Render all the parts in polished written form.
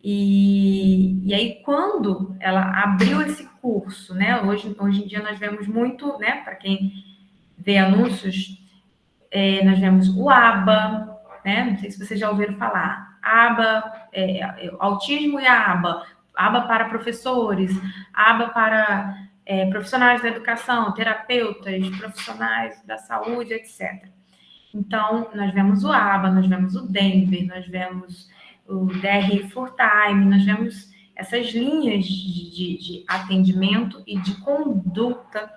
E aí, quando ela abriu esse curso, né? Hoje em dia nós vemos muito, né? Para quem vê anúncios, nós vemos o ABA, né? Não sei se vocês já ouviram falar. ABA, autismo e a ABA. ABA para professores, ABA para profissionais da educação, terapeutas, profissionais da saúde, etc. Então, nós vemos o ABA, nós vemos o Denver, nós vemos o DRI Full Time, nós vemos essas linhas de atendimento e de conduta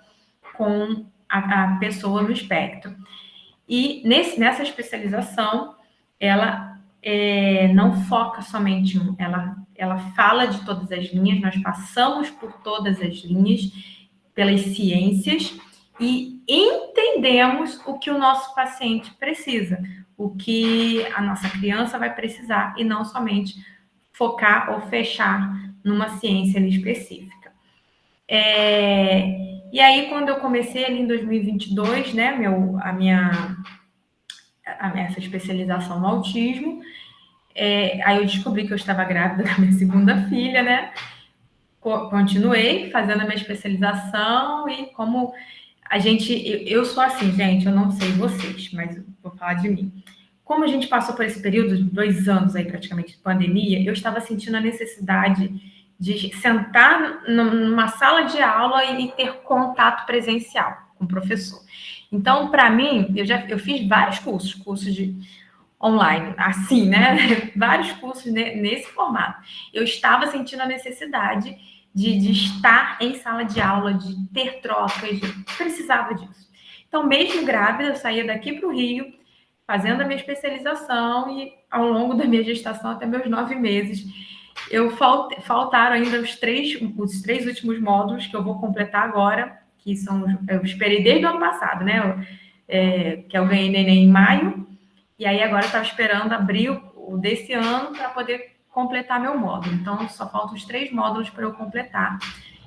com a pessoa no espectro. E nessa especialização, ela não foca somente em um, ela fala de todas as linhas, nós passamos por todas as linhas, pelas ciências, e entendemos o que o nosso paciente precisa, o que a nossa criança vai precisar, e não somente focar ou fechar numa ciência ali específica. E aí, quando eu comecei ali em 2022, né, essa especialização no autismo, aí eu descobri que eu estava grávida da minha segunda filha, né? Continuei fazendo a minha especialização e como eu sou assim, gente, eu não sei vocês, mas vou falar de mim. Como a gente passou por esse período de 2 anos aí praticamente de pandemia, eu estava sentindo a necessidade de sentar numa sala de aula e ter contato presencial com o professor. Então, para mim, eu fiz vários cursos de online, assim, né? Vários cursos nesse formato. Eu estava sentindo a necessidade de estar em sala de aula, de ter trocas, precisava disso. Então, mesmo grávida, eu saía daqui para o Rio, fazendo a minha especialização, e ao longo da minha gestação, até meus 9 meses, faltaram ainda os três últimos módulos que eu vou completar agora, que são eu esperei desde o ano passado, né? Que eu ganhei neném em maio, e aí agora eu estava esperando abril desse ano para poder completar meu módulo. Então, só faltam os 3 módulos para eu completar.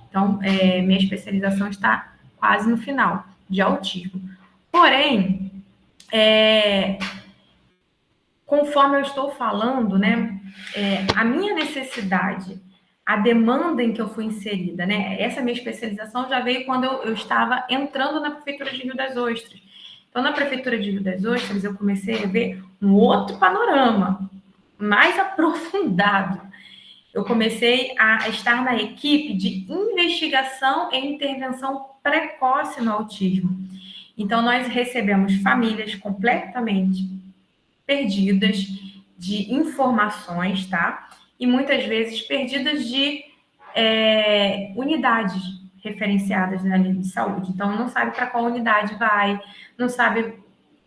Então, minha especialização está quase no final, de autismo. Porém, conforme eu estou falando, né, a minha necessidade, a demanda em que eu fui inserida, né, essa minha especialização já veio quando eu estava entrando na Prefeitura de Rio das Ostras. Então, na Prefeitura de Rio das Ostras, eu comecei a ver um outro panorama, mais aprofundado. Eu comecei a estar na equipe de investigação e intervenção precoce no autismo. Então, nós recebemos famílias completamente perdidas de informações, tá? E muitas vezes perdidas de unidades referenciadas na linha de saúde. Então, não sabe para qual unidade vai, não sabe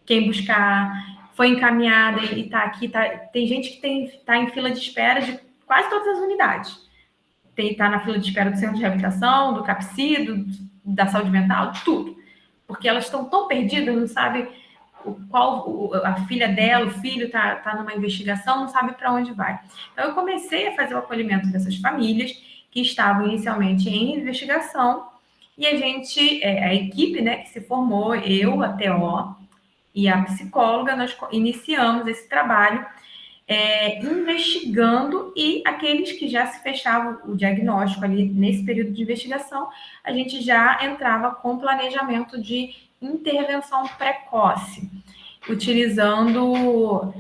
quem buscar, foi encaminhada e está aqui. Tem gente que está em fila de espera de quase todas as unidades. Está na fila de espera do centro de reabilitação, do CAPSI, da saúde mental, de tudo. Porque elas estão tão perdidas, não sabem a filha dela, o filho está numa investigação, não sabe para onde vai. Então, eu comecei a fazer o acolhimento dessas famílias que estavam inicialmente em investigação, e a equipe, né, que se formou, eu, a TO e a psicóloga, nós iniciamos esse trabalho investigando, e aqueles que já se fechavam o diagnóstico ali nesse período de investigação, a gente já entrava com planejamento de intervenção precoce, utilizando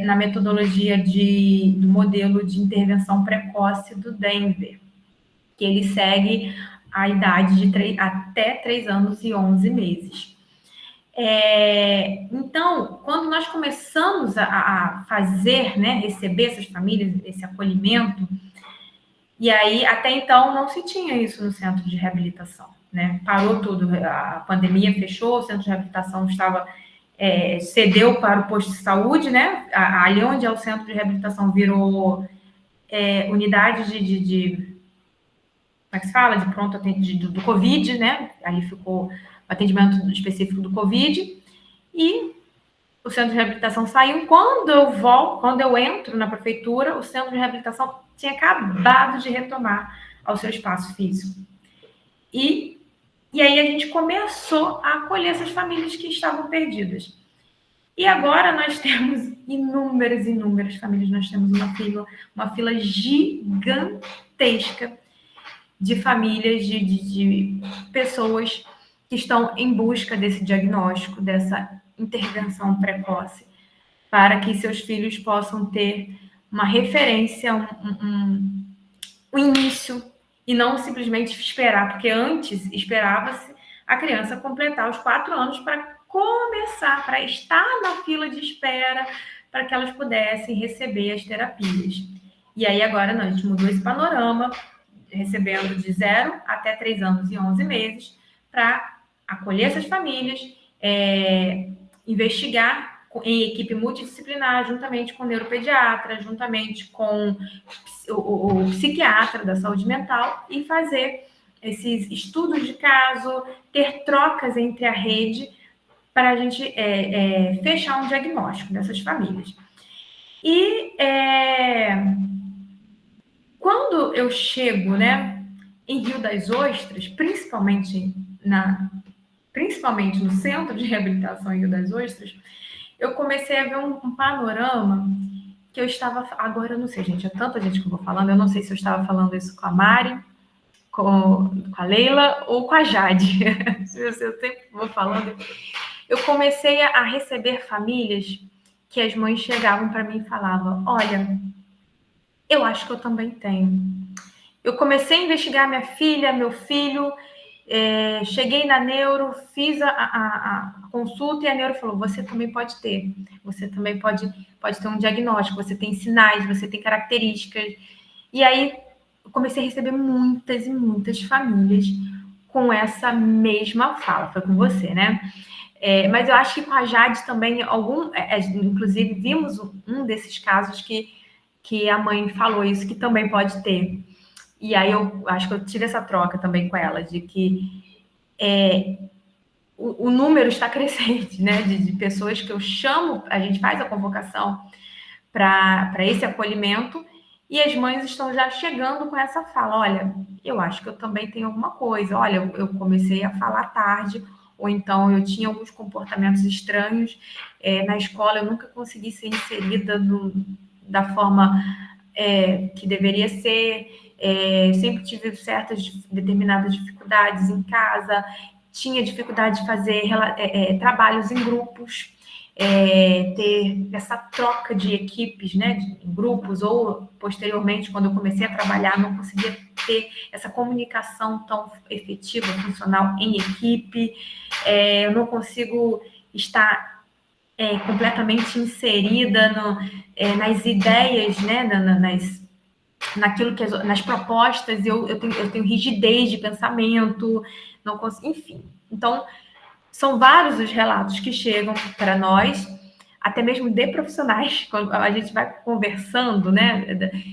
na metodologia do modelo de intervenção precoce do Denver, que ele segue a idade de até 3 anos e 11 meses. Então, quando nós começamos a fazer, né, receber essas famílias, esse acolhimento, e aí até então não se tinha isso no centro de reabilitação, né? Parou tudo, a pandemia fechou, o centro de reabilitação cedeu para o posto de saúde, né? Ali onde é o centro de reabilitação virou unidade como é que se fala? De pronto atendimento do Covid, né? Ali ficou o atendimento específico do Covid, e o centro de reabilitação saiu. Quando eu entro na prefeitura, o centro de reabilitação tinha acabado de retomar ao seu espaço físico. E aí a gente começou a acolher essas famílias que estavam perdidas. E agora nós temos inúmeras famílias, nós temos uma fila gigantesca de famílias, de pessoas que estão em busca desse diagnóstico, dessa intervenção precoce, para que seus filhos possam ter uma referência, um início, e não simplesmente esperar, porque antes esperava-se a criança completar os 4 anos para começar, para estar na fila de espera, para que elas pudessem receber as terapias. E aí agora não, a gente mudou esse panorama, recebendo de 0 até 3 anos e 11 meses, para acolher essas famílias, investigar em equipe multidisciplinar, juntamente com o neuropediatra, juntamente com o psiquiatra da saúde mental, e fazer esses estudos de caso, ter trocas entre a rede, para a gente fechar um diagnóstico dessas famílias. E quando eu chego, né, em Rio das Ostras, principalmente no Centro de Reabilitação em Rio das Ostras, eu comecei a ver um panorama que eu estava... Agora eu não sei, gente, é tanta gente que eu vou falando, eu não sei se eu estava falando isso com a Mari, com a Leila ou com a Jade. Eu sempre vou falando. Eu comecei a receber famílias que as mães chegavam para mim e falavam: olha, eu acho que eu também tenho. Eu comecei a investigar minha filha, meu filho, cheguei na neuro, fiz a consulta e a neuro falou: você também pode ter. Você também pode ter um diagnóstico, você tem sinais, você tem características. E aí eu comecei a receber muitas e muitas famílias com essa mesma fala. Foi com você, né? Mas eu acho que com a Jade também, inclusive vimos um desses casos que a mãe falou isso, que também pode ter. E aí eu acho que eu tive essa troca também com ela, de que o número está crescente, né? De pessoas que eu chamo, a gente faz a convocação para esse acolhimento, e as mães estão já chegando com essa fala: olha, eu acho que eu também tenho alguma coisa, olha, eu comecei a falar tarde, ou então eu tinha alguns comportamentos estranhos, na escola eu nunca consegui ser inserida da forma que deveria ser, sempre tive certas determinadas dificuldades em casa, tinha dificuldade de fazer trabalhos em grupos, ter essa troca de equipes, né, em grupos, ou posteriormente, quando eu comecei a trabalhar, não conseguia ter essa comunicação tão efetiva, funcional em equipe, eu não consigo estar completamente inserida nas ideias, né, nas propostas, eu tenho rigidez de pensamento, não consigo, enfim. Então, são vários os relatos que chegam para nós, até mesmo de profissionais, quando a gente vai conversando, né,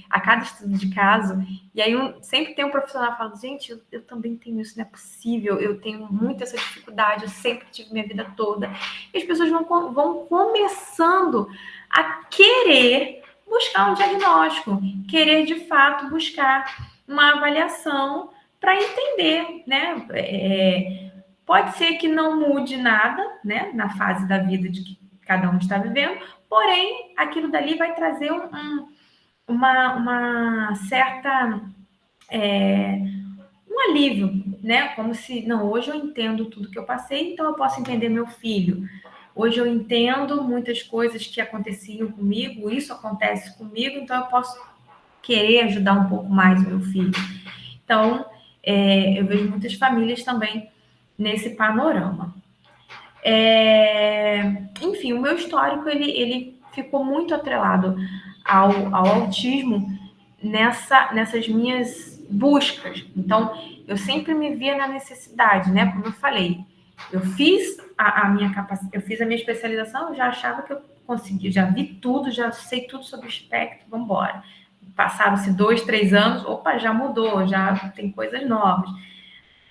a cada estudo de caso, e aí sempre tem um profissional falando: gente, eu também tenho isso, não é possível, eu tenho muito essa dificuldade, eu sempre tive minha vida toda. E as pessoas vão começando a querer buscar um diagnóstico, querer de fato buscar uma avaliação para entender, né? Pode ser que não mude nada, né, na fase da vida de que cada um está vivendo, porém, aquilo dali vai trazer uma certa... um alívio, né? Como se, não, hoje eu entendo tudo que eu passei, então eu posso entender meu filho. Hoje eu entendo muitas coisas que aconteciam comigo, isso acontece comigo, então eu posso querer ajudar um pouco mais o meu filho. Então, eu vejo muitas famílias também nesse panorama. Enfim, o meu histórico, ele ficou muito atrelado ao autismo nessas minhas buscas. Então, eu sempre me via na necessidade, né? Como eu falei, eu fiz a minha capacidade, eu fiz a minha especialização, eu já achava que eu conseguia, já vi tudo, já sei tudo sobre o espectro, vamos embora. Passaram-se 2, 3 anos, opa, já mudou, já tem coisas novas.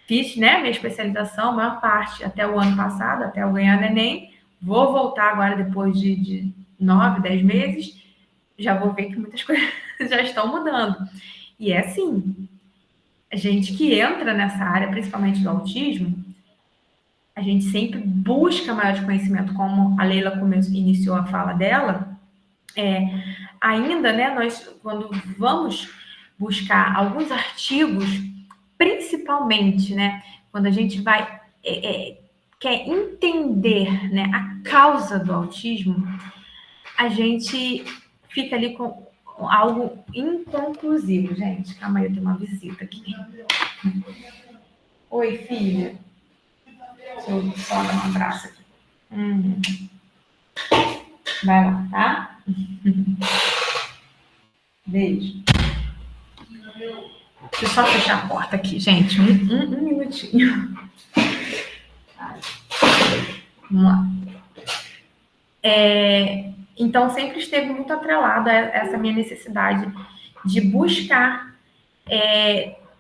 Fiz, né, minha especialização, a maior parte, até o ano passado, até eu ganhar neném. Vou voltar agora, depois de 9, 10 meses, já vou ver que muitas coisas já estão mudando. E é assim, a gente que entra nessa área, principalmente do autismo, a gente sempre busca maior conhecimento, como a Leila iniciou a fala dela, ainda, né, nós, quando vamos buscar alguns artigos, principalmente, né, quando a gente vai, quer entender, né, a causa do autismo, a gente fica ali com algo inconclusivo. Gente, calma aí, eu tenho uma visita aqui. Oi, filha. Deixa eu só dar um abraço aqui. Vai lá, tá? Beijo. Deixa eu só fechar a porta aqui, gente. Um minutinho. Vamos lá. Então, sempre esteve muito atrelada a essa minha necessidade de buscar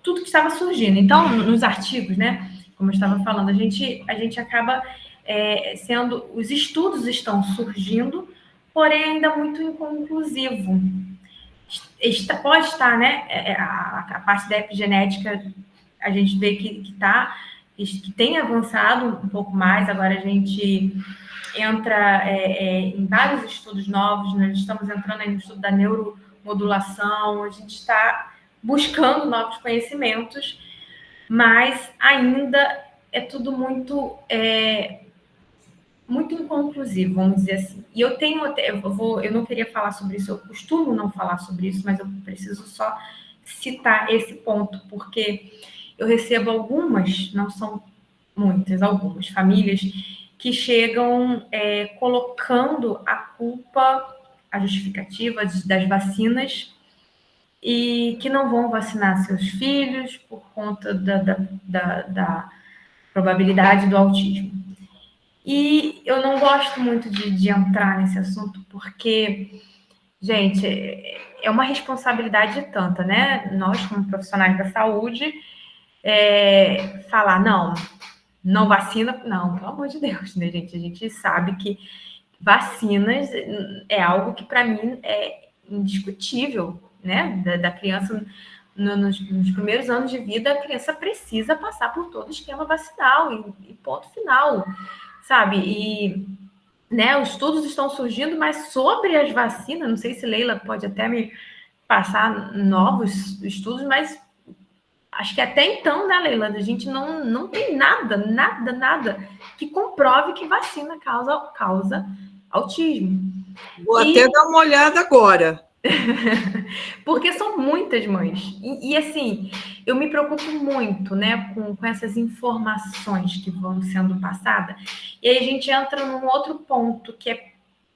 tudo que estava surgindo. Então, nos artigos, né, como eu estava falando, a gente acaba sendo... Os estudos estão surgindo, porém ainda muito inconclusivo. Pode estar, né, a parte da epigenética, a gente vê que tem avançado um pouco mais, agora a gente entra em vários estudos novos, nós estamos entrando aí no estudo da neuromodulação, a gente está buscando novos conhecimentos, mas ainda é tudo muito inconclusivo, vamos dizer assim. E eu não queria falar sobre isso, eu costumo não falar sobre isso, mas eu preciso só citar esse ponto, porque eu recebo algumas, não são muitas, algumas famílias que chegam colocando a culpa, a justificativa das vacinas, e que não vão vacinar seus filhos por conta da probabilidade do autismo. E eu não gosto muito de entrar nesse assunto, porque, gente, é uma responsabilidade tanta, né? Nós, como profissionais da saúde, falar, não vacina, não, pelo amor de Deus, né, gente? A gente sabe que vacinas é algo que, para mim, é indiscutível, né? Da criança, nos primeiros anos de vida, a criança precisa passar por todo o esquema vacinal, e ponto final, sabe? E, né, os estudos estão surgindo, mas sobre as vacinas, não sei se Leila pode até me passar novos estudos, mas acho que até então, né, Leila, a gente não tem nada que comprove que vacina causa autismo. Vou até dar uma olhada agora. Porque são muitas mães. E assim, eu me preocupo muito, né, com essas informações que vão sendo passadas. E aí a gente entra num outro ponto que é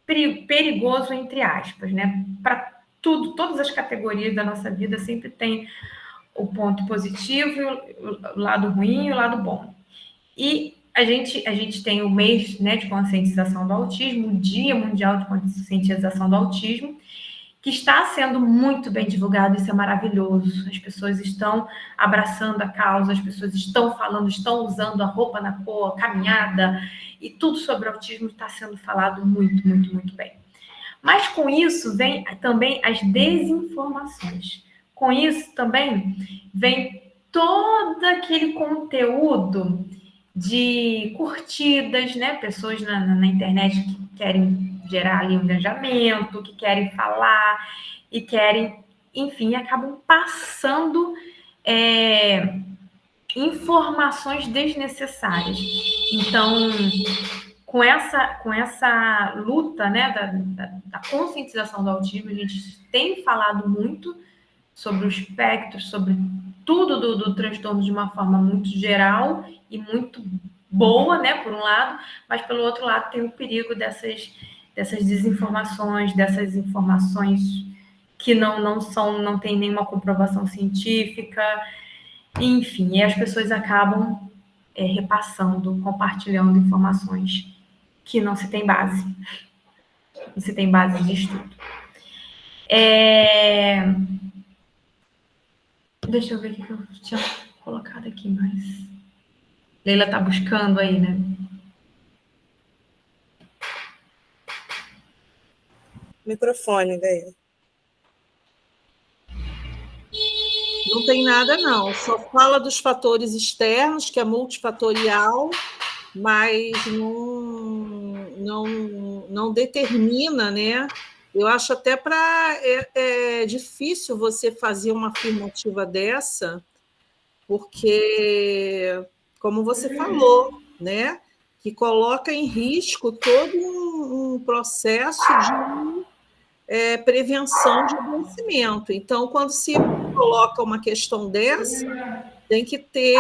perigoso, entre aspas, né? Para tudo, todas as categorias da nossa vida sempre tem o ponto positivo, o lado ruim e o lado bom. E a gente tem o mês, né, de conscientização do autismo, o Dia Mundial de Conscientização do Autismo, que está sendo muito bem divulgado, isso é maravilhoso. As pessoas estão abraçando a causa, as pessoas estão falando, estão usando a roupa na cor, a caminhada, e tudo sobre autismo está sendo falado muito, muito, muito bem. Mas com isso vem também as desinformações. Com isso também vem todo aquele conteúdo de curtidas, né? Pessoas na internet que querem gerar ali um engajamento, que querem falar e querem, enfim, acabam passando informações desnecessárias. Então, com essa luta, né, da conscientização do autismo, a gente tem falado muito sobre o espectro, sobre tudo do transtorno de uma forma muito geral e muito boa, né, por um lado, mas pelo outro lado tem o perigo dessas desinformações, dessas informações que não tem nenhuma comprovação científica, enfim, e as pessoas acabam repassando, compartilhando informações que não se tem base. Não se tem base de estudo. Deixa eu ver o que eu tinha colocado aqui mais. Leila tá buscando aí, né? Microfone, Leila. Não tem nada, não. Só fala dos fatores externos, que é multifatorial, mas não determina, né? Eu acho até é difícil você fazer uma afirmativa dessa, porque, como você falou, né? Que coloca em risco todo um processo de prevenção de adoecimento. Então, quando se coloca uma questão dessa, tem que ter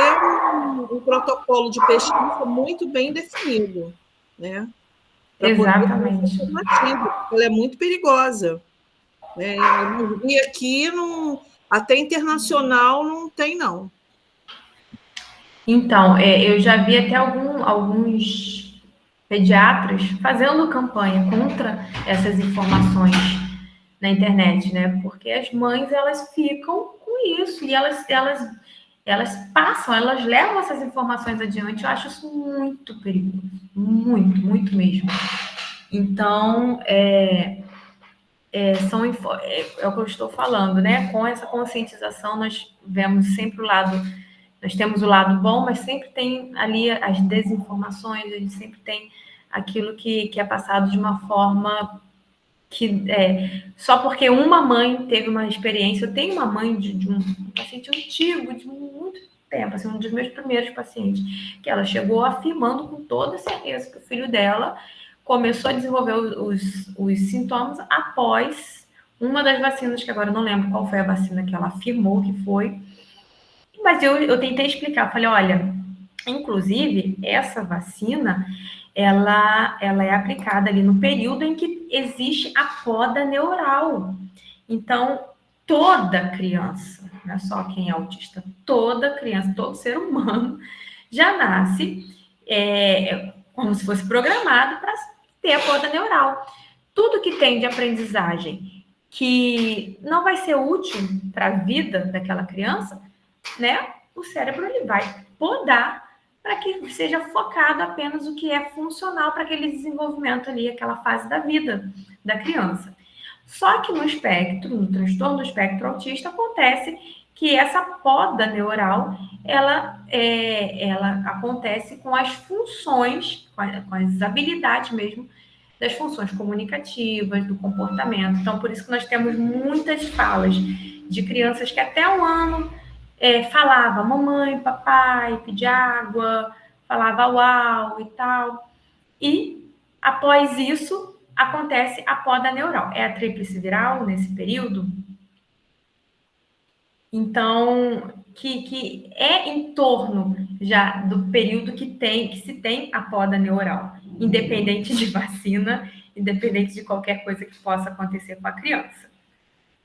um protocolo de pesquisa muito bem definido, né? Para poder ter essa Exatamente. alternativa, porque ela é muito perigosa. Né? E aqui, até internacional, não tem, não. Então, eu já vi até alguns pediatras fazendo campanha contra essas informações na internet, né? Porque as mães, elas ficam com isso e elas passam, elas levam essas informações adiante. Eu acho isso muito perigoso, muito, muito mesmo. Então, é o que eu estou falando, né? Com essa conscientização, nós vemos sempre o lado, nós temos o lado bom, mas sempre tem ali as desinformações, a gente sempre tem aquilo que é passado de uma forma que só porque uma mãe teve uma experiência. Eu tenho uma mãe de um paciente antigo, de muito tempo, assim, um dos meus primeiros pacientes, que ela chegou afirmando com toda certeza que o filho dela começou a desenvolver os sintomas após uma das vacinas, que agora eu não lembro qual foi a vacina que ela afirmou que foi, mas eu tentei explicar, falei, olha, inclusive, essa vacina, ela é aplicada ali no período em que existe a poda neural. Então, toda criança, não é só quem é autista, toda criança, todo ser humano já nasce como se fosse programado para ter a poda neural. Tudo que tem de aprendizagem que não vai ser útil para a vida daquela criança, né? O cérebro ele vai podar para que seja focado apenas o que é funcional para aquele desenvolvimento ali, aquela fase da vida da criança. Só que no espectro, no transtorno do espectro autista, acontece que essa poda neural, ela acontece com as funções, com as habilidades mesmo, das funções comunicativas, do comportamento. Então, por isso que nós temos muitas falas de crianças que até 1 ano falava mamãe, papai, pedia água, falava uau e tal. E após isso acontece a poda neural. É a tríplice viral nesse período. Então, que é em torno já do período que se tem a poda neural, independente de vacina, independente de qualquer coisa que possa acontecer com a criança.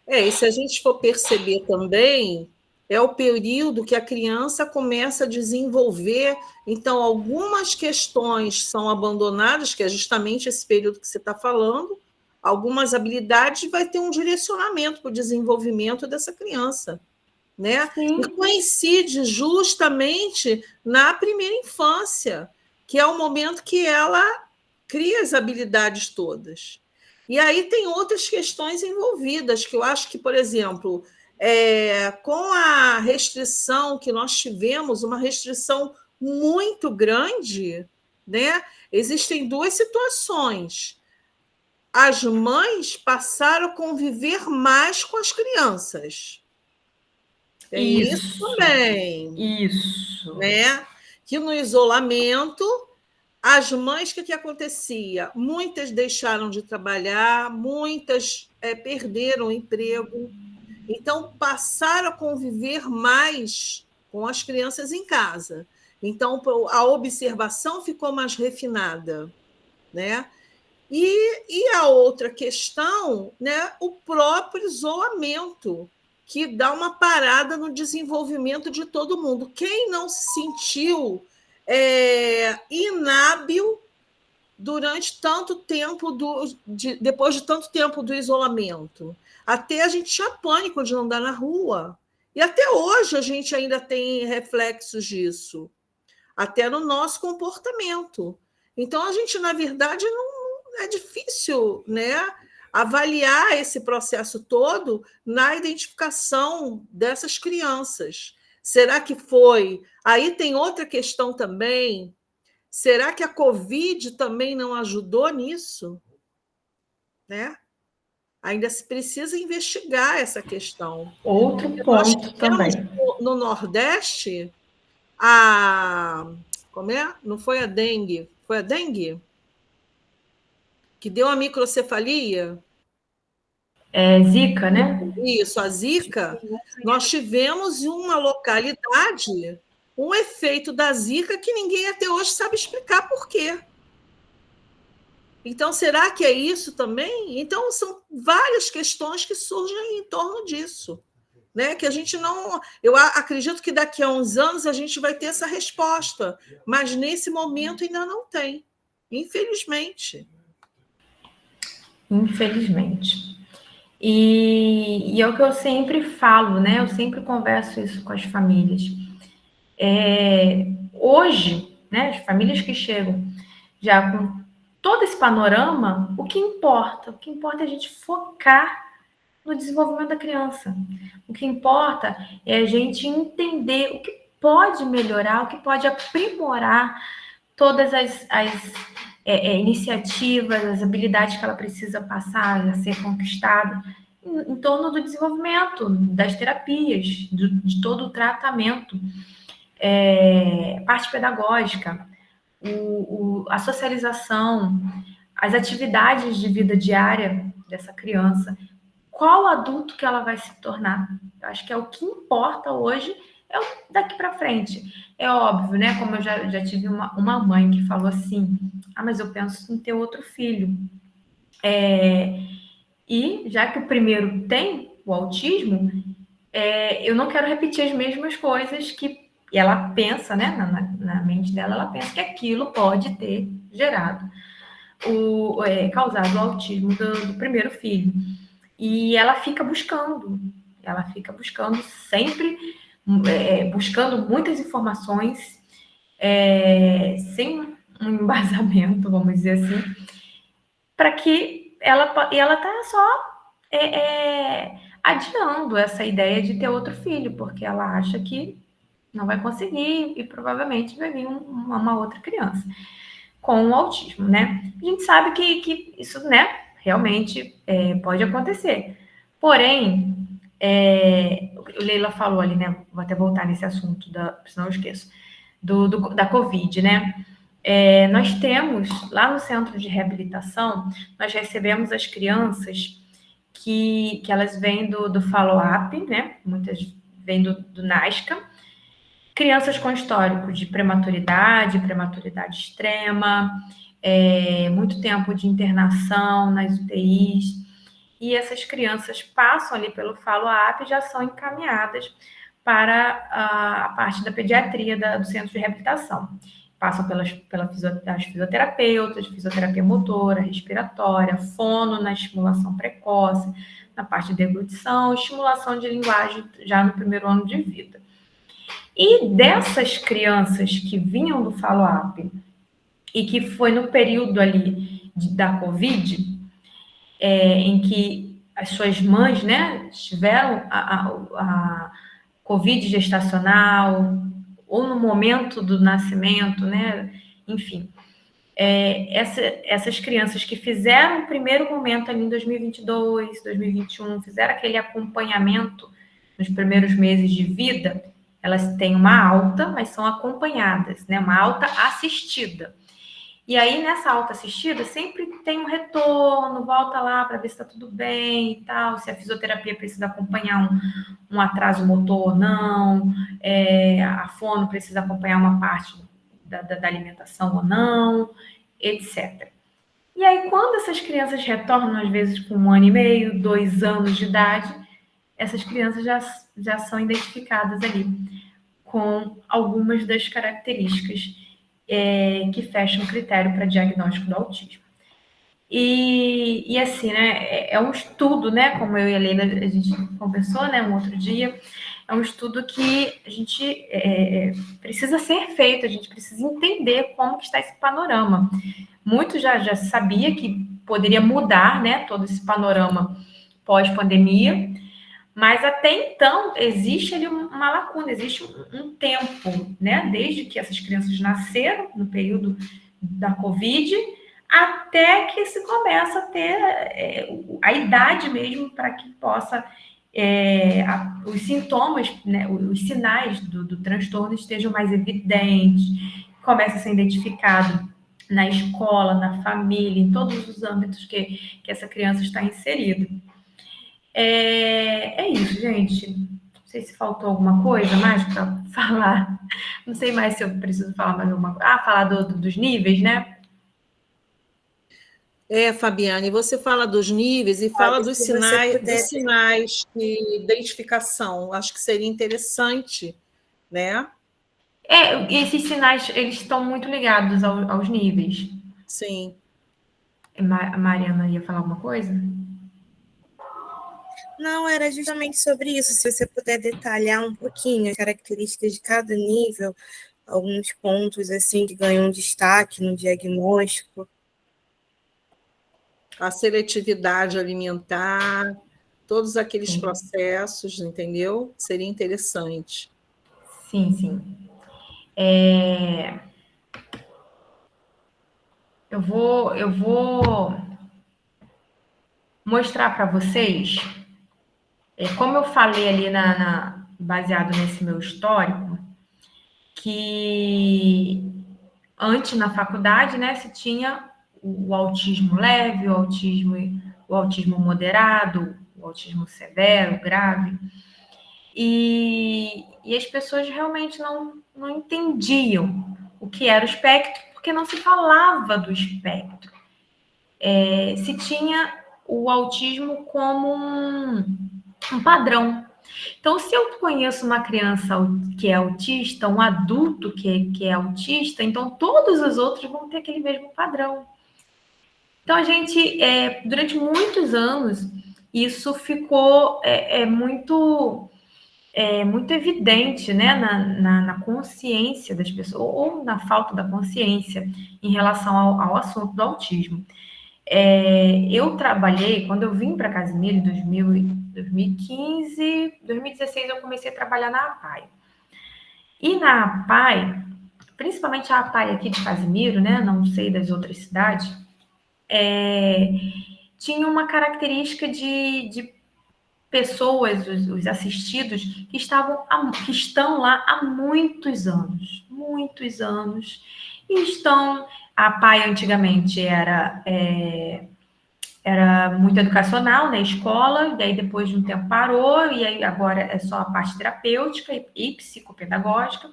E se a gente for perceber também, é o período que a criança começa a desenvolver. Então, algumas questões são abandonadas, que é justamente esse período que você está falando, algumas habilidades vai ter um direcionamento para o desenvolvimento dessa criança. Né? E coincide justamente na primeira infância, que é o momento que ela cria as habilidades todas. E aí tem outras questões envolvidas, que eu acho que, por exemplo, com a restrição que nós tivemos, uma restrição muito grande, né? Existem duas situações. As mães passaram a conviver mais com as crianças. Tem isso também. Isso. Né? Que no isolamento, as mães, o que acontecia? Muitas deixaram de trabalhar, muitas perderam o emprego, então passaram a conviver mais com as crianças em casa. Então, a observação ficou mais refinada. Né? E a outra questão, né, o próprio isolamento, que dá uma parada no desenvolvimento de todo mundo. Quem não se sentiu inábil durante tanto tempo, depois de tanto tempo do isolamento? Até a gente tinha pânico de andar na rua. E até hoje a gente ainda tem reflexos disso, até no nosso comportamento. Então, a gente, na verdade, não é difícil, né, avaliar esse processo todo na identificação dessas crianças. Será que foi? Aí tem outra questão também. Será que a Covid também não ajudou nisso? Né? Ainda se precisa investigar essa questão. Outro Nós ponto tivemos também. no Nordeste como é? Não foi a dengue, foi a dengue que deu a microcefalia? Zika, né? Isso, a Zika. Nós tivemos em uma localidade um efeito da Zika que ninguém até hoje sabe explicar por quê. Então, será que é isso também? Então, são várias questões que surgem em torno disso. Né? Que a gente não. Eu acredito que daqui a uns anos a gente vai ter essa resposta, mas nesse momento ainda não tem, infelizmente. Infelizmente. E é o que eu sempre falo, né? Eu sempre converso isso com as famílias. Hoje, né, as famílias que chegam já com todo esse panorama, o que importa? O que importa é a gente focar no desenvolvimento da criança. O que importa é a gente entender o que pode melhorar, o que pode aprimorar todas as iniciativas, as habilidades que ela precisa passar a ser conquistada em torno do desenvolvimento, das terapias, de todo o tratamento, parte pedagógica, a socialização, as atividades de vida diária dessa criança, qual adulto que ela vai se tornar. Eu acho que é o que importa hoje, é o daqui para frente. É óbvio, né? Como eu já tive uma mãe que falou assim: ah, mas eu penso em ter outro filho. E já que o primeiro tem o autismo, eu não quero repetir as mesmas coisas que e ela pensa, né? Na mente dela, ela pensa que aquilo pode ter gerado causado o autismo do primeiro filho. E ela fica buscando sempre, buscando muitas informações, sem um embasamento, vamos dizer assim, para que ela está só adiando essa ideia de ter outro filho, porque ela acha que não vai conseguir e provavelmente vai vir uma outra criança com o autismo, né? A gente sabe que isso, né, realmente pode acontecer. Porém, o Leila falou ali, né? Vou até voltar nesse assunto, senão eu esqueço, da Covid, né? Nós temos, lá no centro de reabilitação, nós recebemos as crianças que elas vêm do follow-up, né? Muitas vêm do NASCA, crianças com histórico de prematuridade extrema, muito tempo de internação nas UTIs, e essas crianças passam ali pelo follow-up e já são encaminhadas para a parte da pediatria do centro de reabilitação. Passam pelas fisioterapeutas, fisioterapia motora, respiratória, fono na estimulação precoce, na parte de deglutição, estimulação de linguagem já no primeiro ano de vida. E dessas crianças que vinham do follow-up e que foi no período ali da Covid, em que as suas mães, né, tiveram a Covid gestacional, ou no momento do nascimento, né, enfim, essas crianças que fizeram o primeiro momento ali em 2022, 2021, fizeram aquele acompanhamento nos primeiros meses de vida, elas têm uma alta, mas são acompanhadas, né, uma alta assistida. E aí, nessa alta assistida, sempre tem um retorno, volta lá para ver se está tudo bem e tal, se a fisioterapia precisa acompanhar um atraso motor ou não, a fono precisa acompanhar uma parte da alimentação ou não, etc. E aí, quando essas crianças retornam, às vezes com 1 ano e meio, 2 anos de idade, essas crianças já são identificadas ali com algumas das características que fecham o critério para diagnóstico do autismo. E assim, né, é um estudo, né, como eu e a Leila, a gente conversou, né, um outro dia, é um estudo que a gente precisa ser feito, a gente precisa entender como que está esse panorama. Muito já sabia que poderia mudar, né, todo esse panorama pós-pandemia, Mas até então existe ali uma lacuna, existe um tempo, né? Desde que essas crianças nasceram, no período da Covid, até que se começa a ter a idade mesmo para que possa os sintomas, né, os sinais do transtorno estejam mais evidentes, começa a ser identificado na escola, na família, em todos os âmbitos que essa criança está inserida. É isso, gente. Não sei se faltou alguma coisa mais para falar. Não sei mais se eu preciso falar mais alguma coisa. Falar dos níveis, né? Fabiane, você fala dos níveis e fala Fábio, se você dos pudesse. sinais de identificação. Acho que seria interessante, né? Esses sinais, eles estão muito ligados aos níveis. Sim. A Mariana ia falar alguma coisa? Não, era justamente sobre isso. Se você puder detalhar um pouquinho as características de cada nível, alguns pontos assim que ganham destaque no diagnóstico. A seletividade alimentar, todos aqueles processos, entendeu? Seria interessante. Sim, sim. Eu vou mostrar para vocês, como eu falei ali baseado nesse meu histórico, que antes na faculdade, né, se tinha o autismo leve, o autismo moderado, o autismo severo, grave, e as pessoas realmente não entendiam o que era o espectro, porque não se falava do espectro. Se tinha o autismo como um padrão. Então, se eu conheço uma criança que é autista, um adulto que é autista, então todos os outros vão ter aquele mesmo padrão. Então, a gente, durante muitos anos, isso ficou muito evidente, né, na consciência das pessoas, ou na falta da consciência em relação ao assunto do autismo. Eu trabalhei, quando eu vim para Casimiro em 2015, 2016 eu comecei a trabalhar na APAE. E na APAE, principalmente a APAE aqui de Casimiro, né, não sei das outras cidades, tinha uma característica de pessoas, os assistidos, que estão lá há muitos anos, e estão. A APAE antigamente era muito educacional na escola, e aí depois de um tempo parou, e aí agora é só a parte terapêutica e psicopedagógica.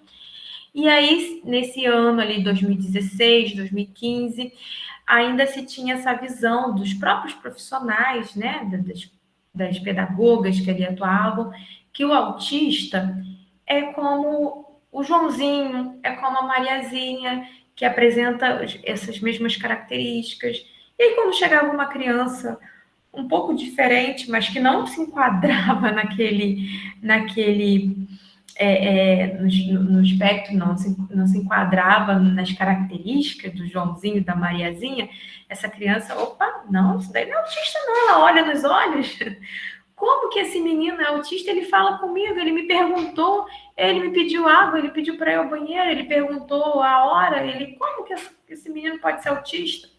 E aí, nesse ano ali, 2016, 2015, ainda se tinha essa visão dos próprios profissionais, né, das pedagogas que ali atuavam, que o autista é como o Joãozinho, é como a Mariazinha, que apresenta essas mesmas características. E aí, quando chegava uma criança um pouco diferente, mas que não se enquadrava no espectro, não se enquadrava nas características do Joãozinho e da Mariazinha, essa criança, opa, não, isso daí não é autista, não. Ela olha nos olhos. Como que esse menino é autista? Ele fala comigo, ele me perguntou, ele me pediu água, ele pediu para ir ao banheiro, ele perguntou a hora, como que esse menino pode ser autista?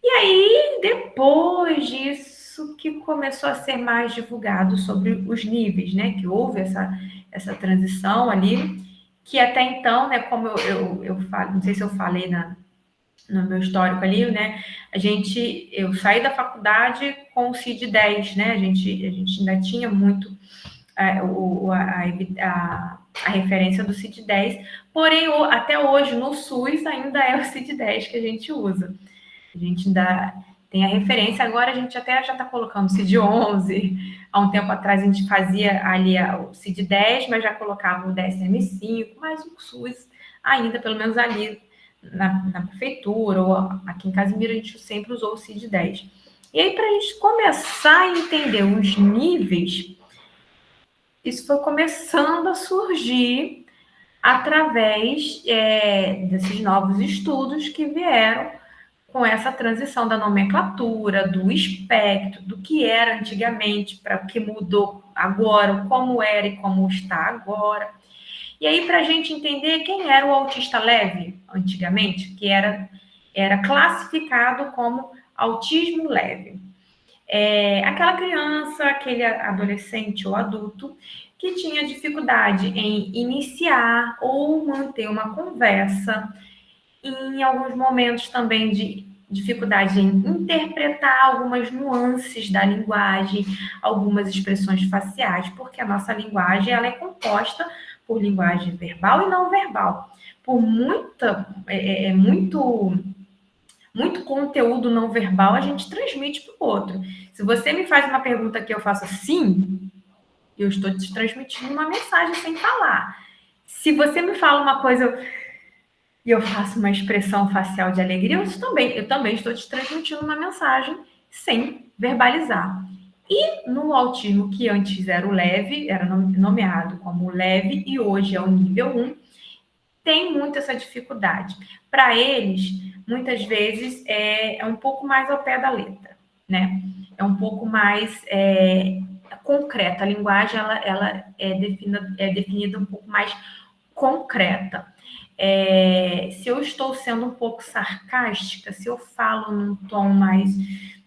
E aí, depois disso, que começou a ser mais divulgado sobre os níveis, né? Que houve essa transição ali, que até então, né? Como eu falo, não sei se eu falei no meu histórico ali, né? Eu saí da faculdade com o CID-10, né? A gente ainda tinha muito a referência do CID-10, porém, até hoje, no SUS, ainda é o CID-10 que a gente usa. A gente ainda tem a referência, agora a gente até já está colocando o CID-11. Há um tempo atrás a gente fazia ali o CID-10, mas já colocava o DSM-5, mas o SUS ainda, pelo menos ali na prefeitura, ou aqui em Casimiro, a gente sempre usou o CID-10. E aí, para a gente começar a entender os níveis, isso foi começando a surgir através desses novos estudos que vieram com essa transição da nomenclatura, do espectro, do que era antigamente, para o que mudou agora, como era e como está agora. E aí, para a gente entender quem era o autista leve antigamente, que era classificado como autismo leve. Aquela criança, aquele adolescente ou adulto que tinha dificuldade em iniciar ou manter uma conversa, em alguns momentos também de dificuldade em interpretar algumas nuances da linguagem, algumas expressões faciais, porque a nossa linguagem ela é composta por linguagem verbal e não verbal. Por muito conteúdo não verbal a gente transmite para o outro. Se você me faz uma pergunta que eu faço assim, eu estou te transmitindo uma mensagem sem falar. Se você me fala uma coisa e eu faço uma expressão facial de alegria, eu também estou te transmitindo uma mensagem sem verbalizar. E no autismo, que antes era o leve, era nomeado como leve, e hoje é o nível 1, tem muito essa dificuldade. Para eles, muitas vezes, é um pouco mais ao pé da letra, né? É um pouco mais concreta. A linguagem, ela é definida um pouco mais concreta. Se eu estou sendo um pouco sarcástica, se eu falo num tom mais,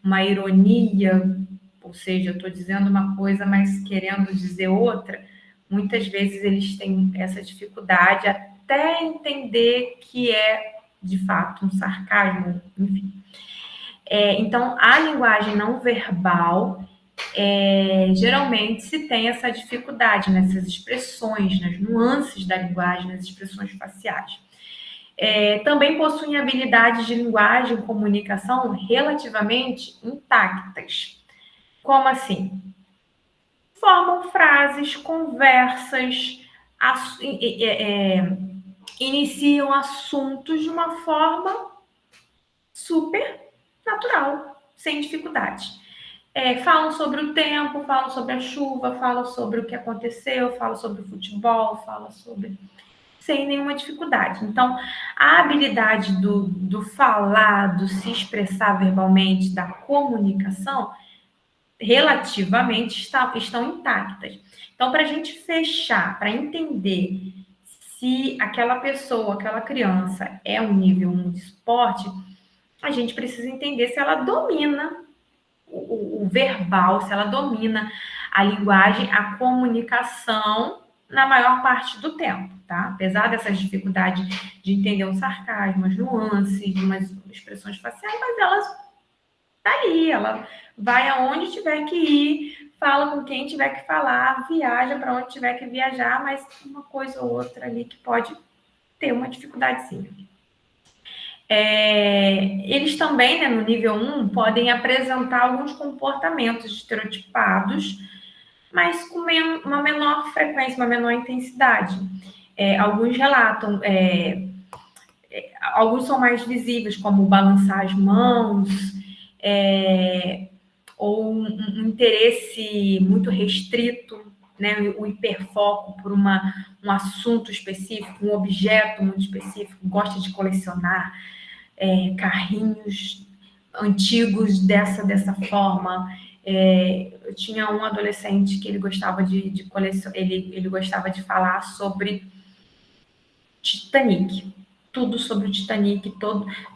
uma ironia, ou seja, eu estou dizendo uma coisa, mas querendo dizer outra, muitas vezes eles têm essa dificuldade até entender que é, de fato, um sarcasmo, enfim. Então, a linguagem não verbal, geralmente se tem essa dificuldade nessas expressões, nas nuances da linguagem, nas expressões faciais. Também possuem habilidades de linguagem e comunicação relativamente intactas. Como assim? Formam frases, conversas, iniciam assuntos de uma forma super natural, sem dificuldade. Falam sobre o tempo, falam sobre a chuva, falam sobre o que aconteceu, falam sobre o futebol, falam sobre... sem nenhuma dificuldade. Então, a habilidade do falar, do se expressar verbalmente, da comunicação, relativamente estão intactas. Então, para a gente fechar, para entender se aquela pessoa, aquela criança é um nível 1 de esporte, a gente precisa entender se ela domina o verbal, se ela domina a linguagem, a comunicação na maior parte do tempo, tá? Apesar dessas dificuldades de entender um sarcasmo, as nuances, umas expressões faciais, mas elas tá ali, ela vai aonde tiver que ir, fala com quem tiver que falar, viaja para onde tiver que viajar, mas uma coisa ou outra ali que pode ter uma dificuldadezinha. Eles também, né, no nível 1, podem apresentar alguns comportamentos estereotipados, mas com uma menor frequência, uma menor intensidade. Alguns relatam, alguns são mais visíveis, como balançar as mãos, ou um interesse muito restrito, né, o hiperfoco por um assunto específico, um objeto muito específico, gosta de colecionar carrinhos antigos dessa forma. Eu tinha um adolescente que ele gostava de colecionar, ele gostava de falar sobre Titanic, tudo sobre o Titanic,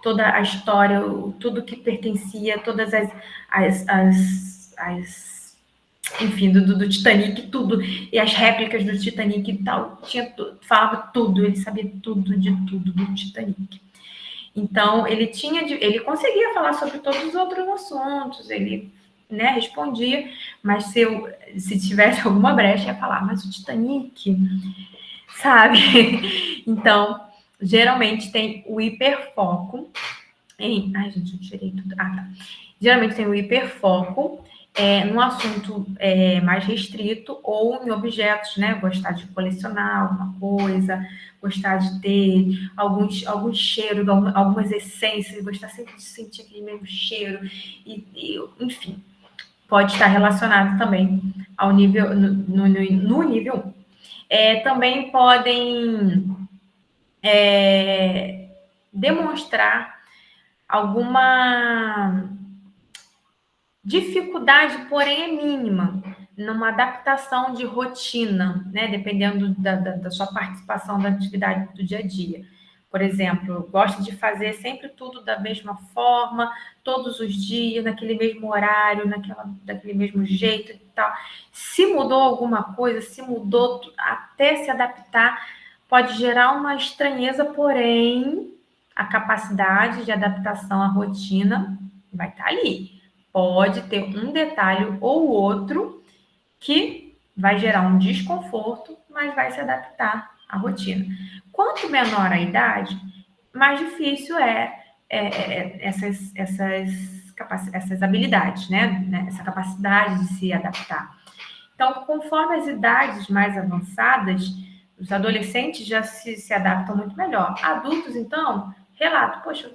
toda a história, tudo que pertencia, todas enfim, do Titanic, tudo, e as réplicas do Titanic e tal, falava tudo, ele sabia tudo de tudo do Titanic. Então, ele conseguia falar sobre todos os outros assuntos, ele, né, respondia, mas se tivesse alguma brecha, ia falar, mas o Titanic, sabe? Então, geralmente tem o hiperfoco ai, gente, eu tirei tudo. Tá. Geralmente tem o hiperfoco num assunto mais restrito ou em objetos, né? Gostar de colecionar alguma coisa, gostar de ter algum cheiro, algumas essências, gostar sempre de sentir aquele mesmo cheiro, enfim, pode estar relacionado também ao nível, no nível 1. Também podem demonstrar alguma dificuldade, porém é mínima, numa adaptação de rotina, né? Dependendo da sua participação da atividade do dia a dia. Por exemplo, gosta de fazer sempre tudo da mesma forma, todos os dias, naquele mesmo horário, daquele mesmo jeito e tal. Se mudou alguma coisa, se mudou até se adaptar, pode gerar uma estranheza, porém, a capacidade de adaptação à rotina vai estar ali. Pode ter um detalhe ou outro que vai gerar um desconforto, mas vai se adaptar à rotina. Quanto menor a idade, mais difícil essas habilidades, né? Essa capacidade de se adaptar. Então, conforme as idades mais avançadas, os adolescentes já se adaptam muito melhor. Adultos, então, relato, poxa,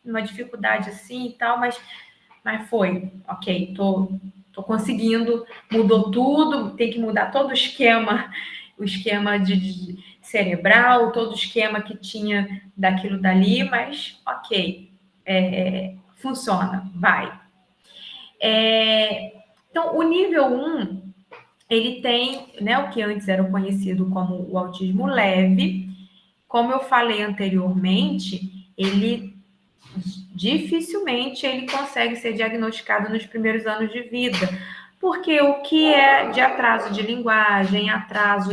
uma dificuldade assim e tal, mas foi, ok, tô conseguindo, mudou tudo, tem que mudar todo o esquema de cerebral, todo o esquema que tinha daquilo dali, mas ok, funciona, vai. Então, o nível 1, ele tem, né, o que antes era conhecido como o autismo leve. Como eu falei anteriormente, dificilmente ele consegue ser diagnosticado nos primeiros anos de vida, porque o que é de atraso de linguagem, atraso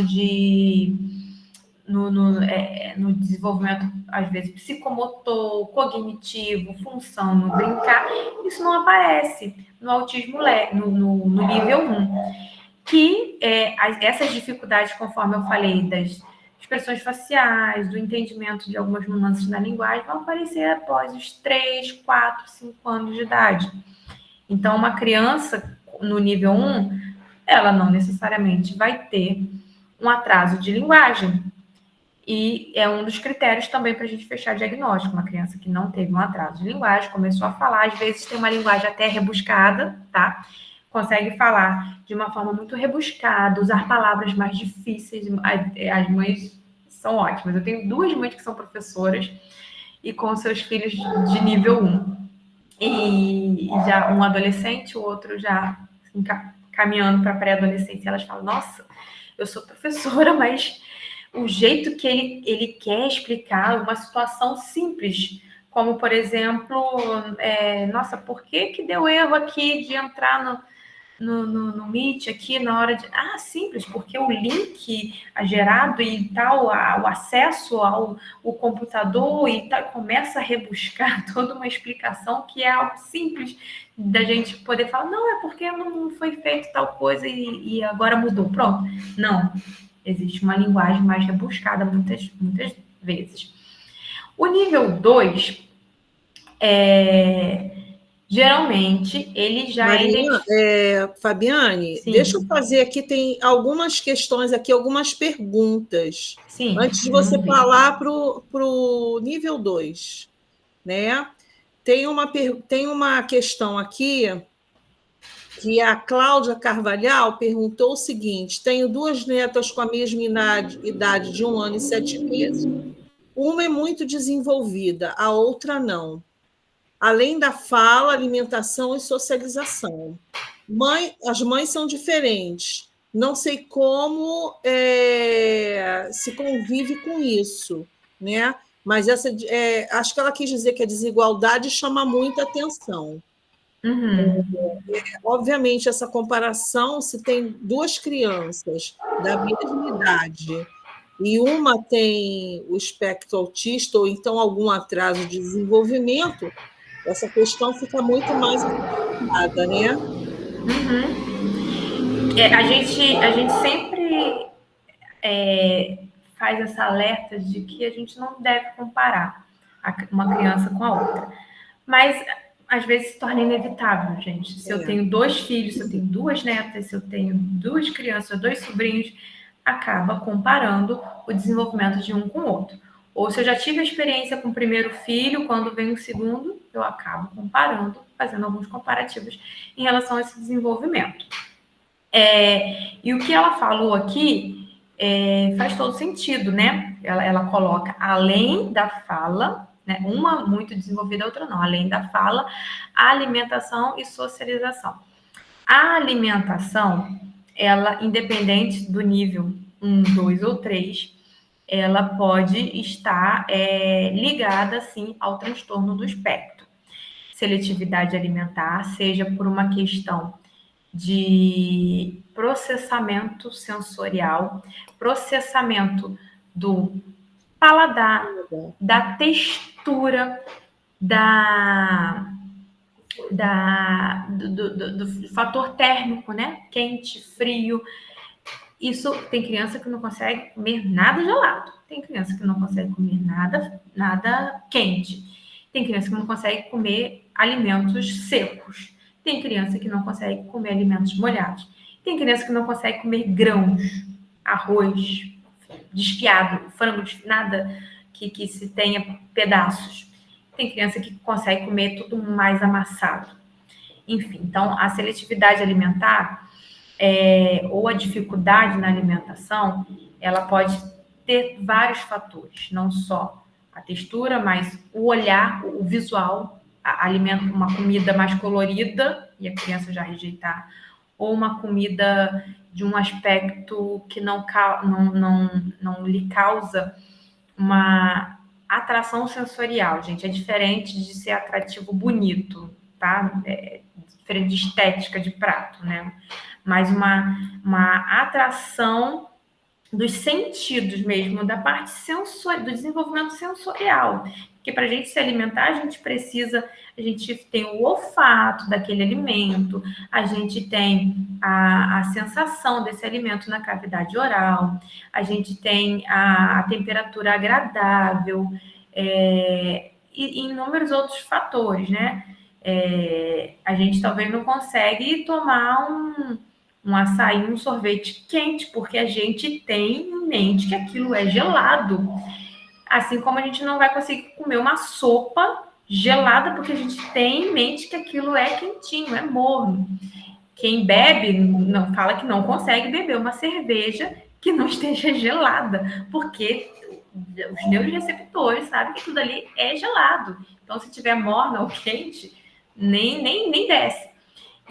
no desenvolvimento, às vezes, psicomotor, cognitivo, função, no brincar, isso não aparece no autismo leve, no nível 1. Que essas dificuldades, conforme eu falei, das expressões faciais, do entendimento de algumas nuances na linguagem, vão aparecer após os 3, 4, 5 anos de idade. Então, uma criança no nível 1, ela não necessariamente vai ter um atraso de linguagem. E é um dos critérios também para a gente fechar diagnóstico. Uma criança que não teve um atraso de linguagem, começou a falar, às vezes tem uma linguagem até rebuscada, tá? Consegue falar de uma forma muito rebuscada, usar palavras mais difíceis. As mães são ótimas. Eu tenho 2 mães que são professoras e com seus filhos de nível 1. E já um adolescente, o outro já assim, caminhando para a pré-adolescência. Elas falam, nossa, eu sou professora, mas o jeito que ele quer explicar uma situação simples, como, por exemplo, nossa, por que deu erro aqui de entrar no Meet aqui na hora de... simples, porque o link gerado e tal, o acesso ao computador e tal, começa a rebuscar toda uma explicação que é algo simples da gente poder falar, não, é porque não foi feito tal coisa e agora mudou, pronto. Não, existe uma linguagem mais rebuscada muitas vezes. O nível 2 geralmente, ele já Fabiane, sim. Deixa eu fazer aqui, tem algumas questões aqui, algumas perguntas. Sim. Antes de você falar para o nível 2, né? Tem uma questão aqui que a Cláudia Carvalhal perguntou o seguinte: tenho 2 netas com a mesma idade de 1 ano e 7 meses. Uma é muito desenvolvida, a outra não. Além da fala, alimentação e socialização. As mães são diferentes. Não sei como se convive com isso, né? Mas acho que ela quis dizer que a desigualdade chama muita atenção. Uhum. Obviamente, essa comparação, se tem 2 crianças da mesma idade e uma tem o espectro autista ou então algum atraso de desenvolvimento, essa questão fica muito mais complicada, né? Uhum. A gente sempre faz essa alerta de que a gente não deve comparar uma criança com a outra. Mas, às vezes, se torna inevitável, gente. Se eu tenho 2 filhos, se eu tenho 2 netas, se eu tenho 2 crianças, 2 sobrinhos, acaba comparando o desenvolvimento de um com o outro. Ou se eu já tive a experiência com o primeiro filho, quando vem o segundo, eu acabo comparando, fazendo alguns comparativos em relação a esse desenvolvimento. E o que ela falou aqui faz todo sentido, né? Ela coloca, além da fala, né, uma muito desenvolvida, a outra não, além da fala, a alimentação e socialização. A alimentação, ela, independente do nível 1, 2 ou 3, ela pode estar ligada, sim, ao transtorno do espectro. Seletividade alimentar, seja por uma questão de processamento sensorial, processamento do paladar, da textura, do fator térmico, né? Quente, frio. Isso tem criança que não consegue comer nada gelado, tem criança que não consegue comer nada quente, tem criança que não consegue comer alimentos secos, tem criança que não consegue comer alimentos molhados, tem criança que não consegue comer grãos, arroz desfiado, frango, nada que se tenha pedaços. Tem criança que consegue comer tudo mais amassado. Enfim, então a seletividade alimentar ou a dificuldade na alimentação, ela pode ter vários fatores, não só a textura, mas o olhar, o visual, uma comida mais colorida e a criança já rejeitar, ou uma comida de um aspecto que não lhe causa uma atração sensorial, gente. É diferente de ser atrativo bonito, tá? É diferente de estética de prato, né? Mas uma atração dos sentidos mesmo, da parte sensorial, do desenvolvimento sensorial. Porque para a gente se alimentar, a gente tem o olfato daquele alimento, a gente tem a sensação desse alimento na cavidade oral, a gente tem a temperatura agradável, e inúmeros outros fatores, né? A gente talvez não consegue tomar um açaí, um sorvete quente, porque a gente tem em mente que aquilo é gelado. Assim como a gente não vai conseguir comer uma sopa gelada, porque a gente tem em mente que aquilo é quentinho, é morno. Quem bebe não fala que não consegue beber uma cerveja que não esteja gelada, porque os neuroreceptores sabem que tudo ali é gelado. Então, se tiver morna ou quente, nem desce.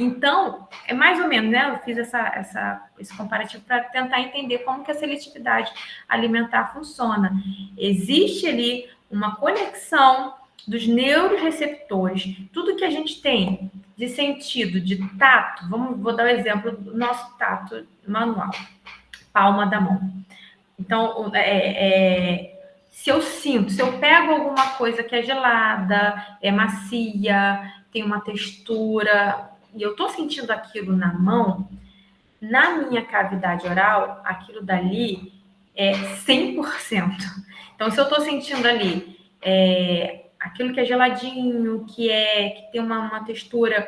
Então, é mais ou menos, né? Eu fiz esse comparativo para tentar entender como que a seletividade alimentar funciona. Existe ali uma conexão dos neuroreceptores. Tudo que a gente tem de sentido, de tato, vou dar o exemplo do nosso tato manual, palma da mão. Então, se eu pego alguma coisa que é gelada, é macia, tem uma textura, e eu estou sentindo aquilo na mão, na minha cavidade oral, aquilo dali é 100%. Então, se eu estou sentindo ali aquilo que é geladinho, que tem uma textura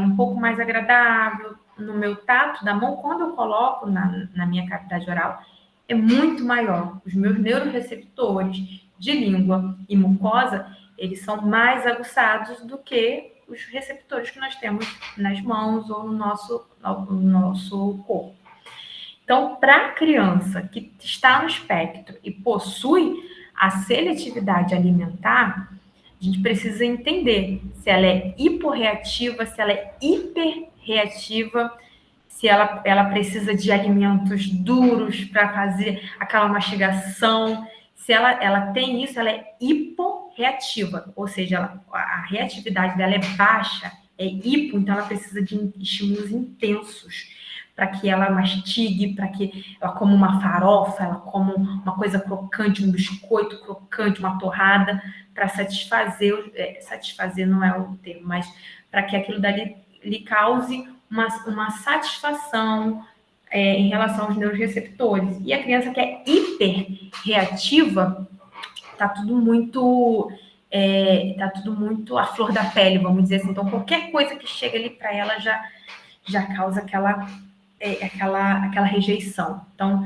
um pouco mais agradável no meu tato da mão, quando eu coloco na minha cavidade oral, é muito maior. Os meus neuroreceptores de língua e mucosa, eles são mais aguçados do que os receptores que nós temos nas mãos ou no nosso corpo. Então, para a criança que está no espectro e possui a seletividade alimentar, a gente precisa entender se ela é hiporreativa, se ela é hiperreativa, se ela precisa de alimentos duros para fazer aquela mastigação. Se ela tem isso, ela é hiporreativa, ou seja, a reatividade dela é baixa, é hipo, então ela precisa de estímulos intensos para que ela mastigue, para que ela coma uma farofa, ela coma uma coisa crocante, um biscoito crocante, uma torrada, para satisfazer não é o termo, mas para que aquilo dali lhe cause uma satisfação em relação aos neuroreceptores. E a criança que é hiperreativa, tá tudo muito à flor da pele, vamos dizer assim. Então, qualquer coisa que chega ali para ela já causa aquela rejeição. Então,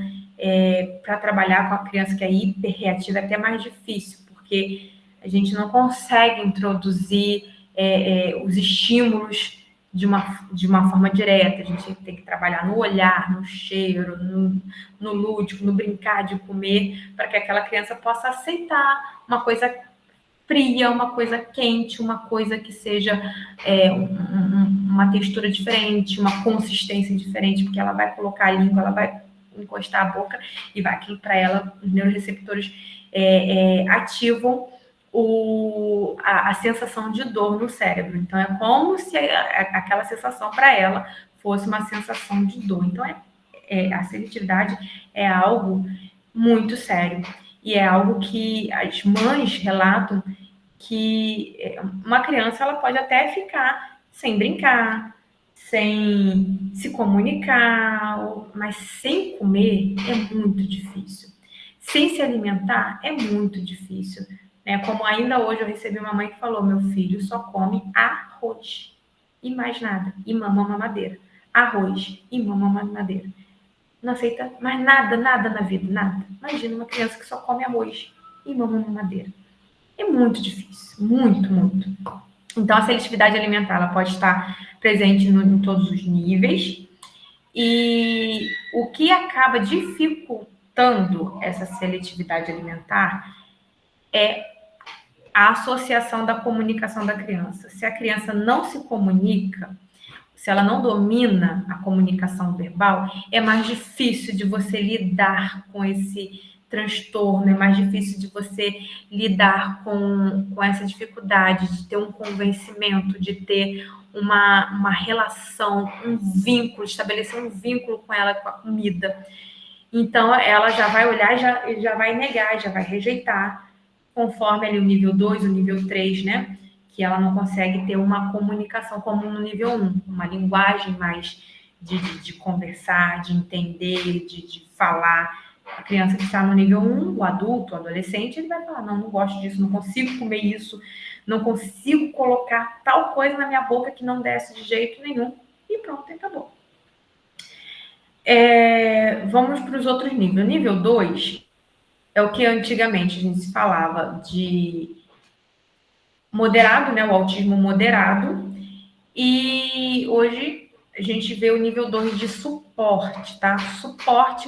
para trabalhar com a criança que é hiperreativa é até mais difícil, porque a gente não consegue introduzir os estímulos de uma forma direta. A gente tem que trabalhar no olhar, no cheiro, no lúdico, no brincar de comer, para que aquela criança possa aceitar uma coisa fria, uma coisa quente, uma coisa que seja uma textura diferente, uma consistência diferente, porque ela vai colocar a língua, ela vai encostar a boca e vai aquilo para ela, os neuroreceptores ativam a sensação de dor no cérebro. Então, é como se aquela sensação para ela fosse uma sensação de dor. Então, a seletividade é algo muito sério. E é algo que as mães relatam que uma criança ela pode até ficar sem brincar, sem se comunicar, mas sem comer é muito difícil. Sem se alimentar é muito difícil. Né? Como ainda hoje eu recebi uma mãe que falou, meu filho só come arroz e mais nada, e mama mamadeira. Arroz e mama mamadeira. Não aceita mais nada na vida, nada. Imagina uma criança que só come arroz e mama mamadeira. É muito difícil, muito. Então, a seletividade alimentar ela pode estar presente em todos os níveis. E o que acaba dificultando essa seletividade alimentar é a associação da comunicação da criança. Se a criança não se comunica, se ela não domina a comunicação verbal, é mais difícil de você lidar com esse transtorno, é mais difícil de você lidar com essa dificuldade de ter um convencimento, de ter uma relação, um vínculo, estabelecer um vínculo com ela, com a comida. Então, ela já vai olhar e já vai negar, já vai rejeitar, conforme ali o nível 2, o nível 3, né? Que ela não consegue ter uma comunicação comum no nível 1, uma linguagem mais de conversar, de entender, de falar. A criança que está no nível 1, o adulto, o adolescente, ele vai falar, não gosto disso, não consigo comer isso, não consigo colocar tal coisa na minha boca que não desce de jeito nenhum. E pronto, acabou. Vamos para os outros níveis. O nível 2 é o que antigamente a gente se falava de moderado, né? O autismo moderado. E hoje a gente vê o nível 2 de suporte, tá? Suporte,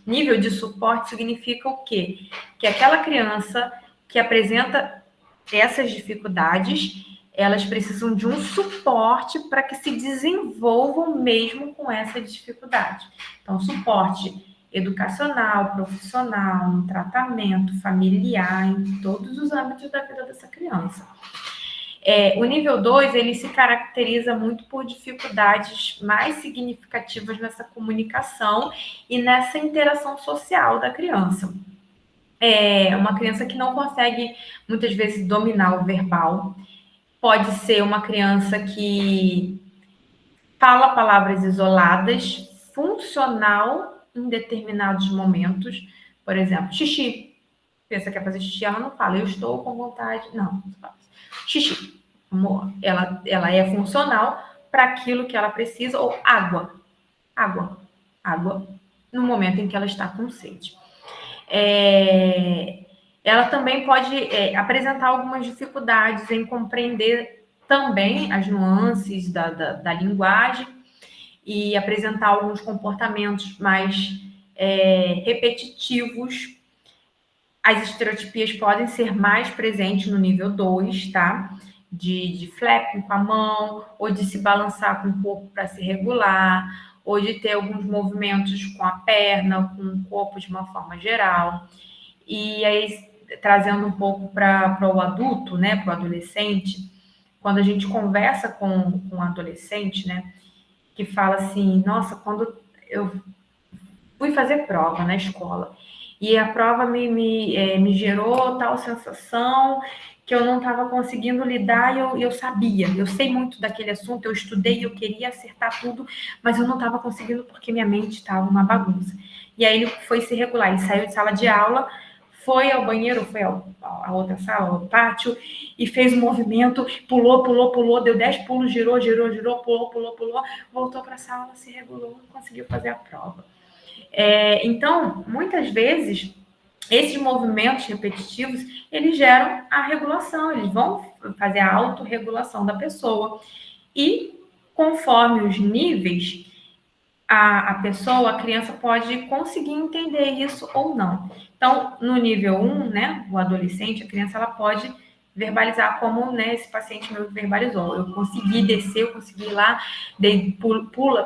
nível de suporte significa o quê? Que aquela criança que apresenta essas dificuldades, elas precisam de um suporte para que se desenvolvam mesmo com essa dificuldade. Então, suporte educacional, profissional, no tratamento familiar, em todos os âmbitos da vida dessa criança. O nível 2, ele se caracteriza muito por dificuldades mais significativas nessa comunicação e nessa interação social da criança. É uma criança que não consegue, muitas vezes, dominar o verbal. Pode ser uma criança que fala palavras isoladas, funcional em determinados momentos. Por exemplo, xixi. A criança quer fazer xixi, ela não fala, eu estou com vontade. Não, fala. Xixi, amor, ela é funcional para aquilo que ela precisa, ou água, no momento em que ela está com sede. Ela também pode apresentar algumas dificuldades em compreender também as nuances da linguagem e apresentar alguns comportamentos mais repetitivos. As estereotipias podem ser mais presentes no nível 2, tá? De flapping com a mão, ou de se balançar com o corpo para se regular, ou de ter alguns movimentos com a perna, com o corpo de uma forma geral. E aí, trazendo um pouco para o adulto, né, para o adolescente, quando a gente conversa com um adolescente, né, que fala assim, nossa, quando eu fui fazer prova na escola, e a prova me gerou tal sensação que eu não estava conseguindo lidar e eu sabia, eu sei muito daquele assunto, eu estudei, eu queria acertar tudo, mas eu não estava conseguindo porque minha mente estava uma bagunça. E aí ele foi se regular, ele saiu de sala de aula, foi ao banheiro, foi à outra sala, ao pátio, e fez um movimento, pulou, deu 10 pulos, girou, pulou, voltou para a sala, se regulou, conseguiu fazer a prova. Então, muitas vezes, esses movimentos repetitivos, eles geram a regulação, eles vão fazer a autorregulação da pessoa. E, conforme os níveis, a pessoa, a criança pode conseguir entender isso ou não. Então, no nível 1, né, o adolescente, a criança, ela pode verbalizar como, né, esse paciente meu verbalizou. Eu consegui descer, eu consegui ir lá,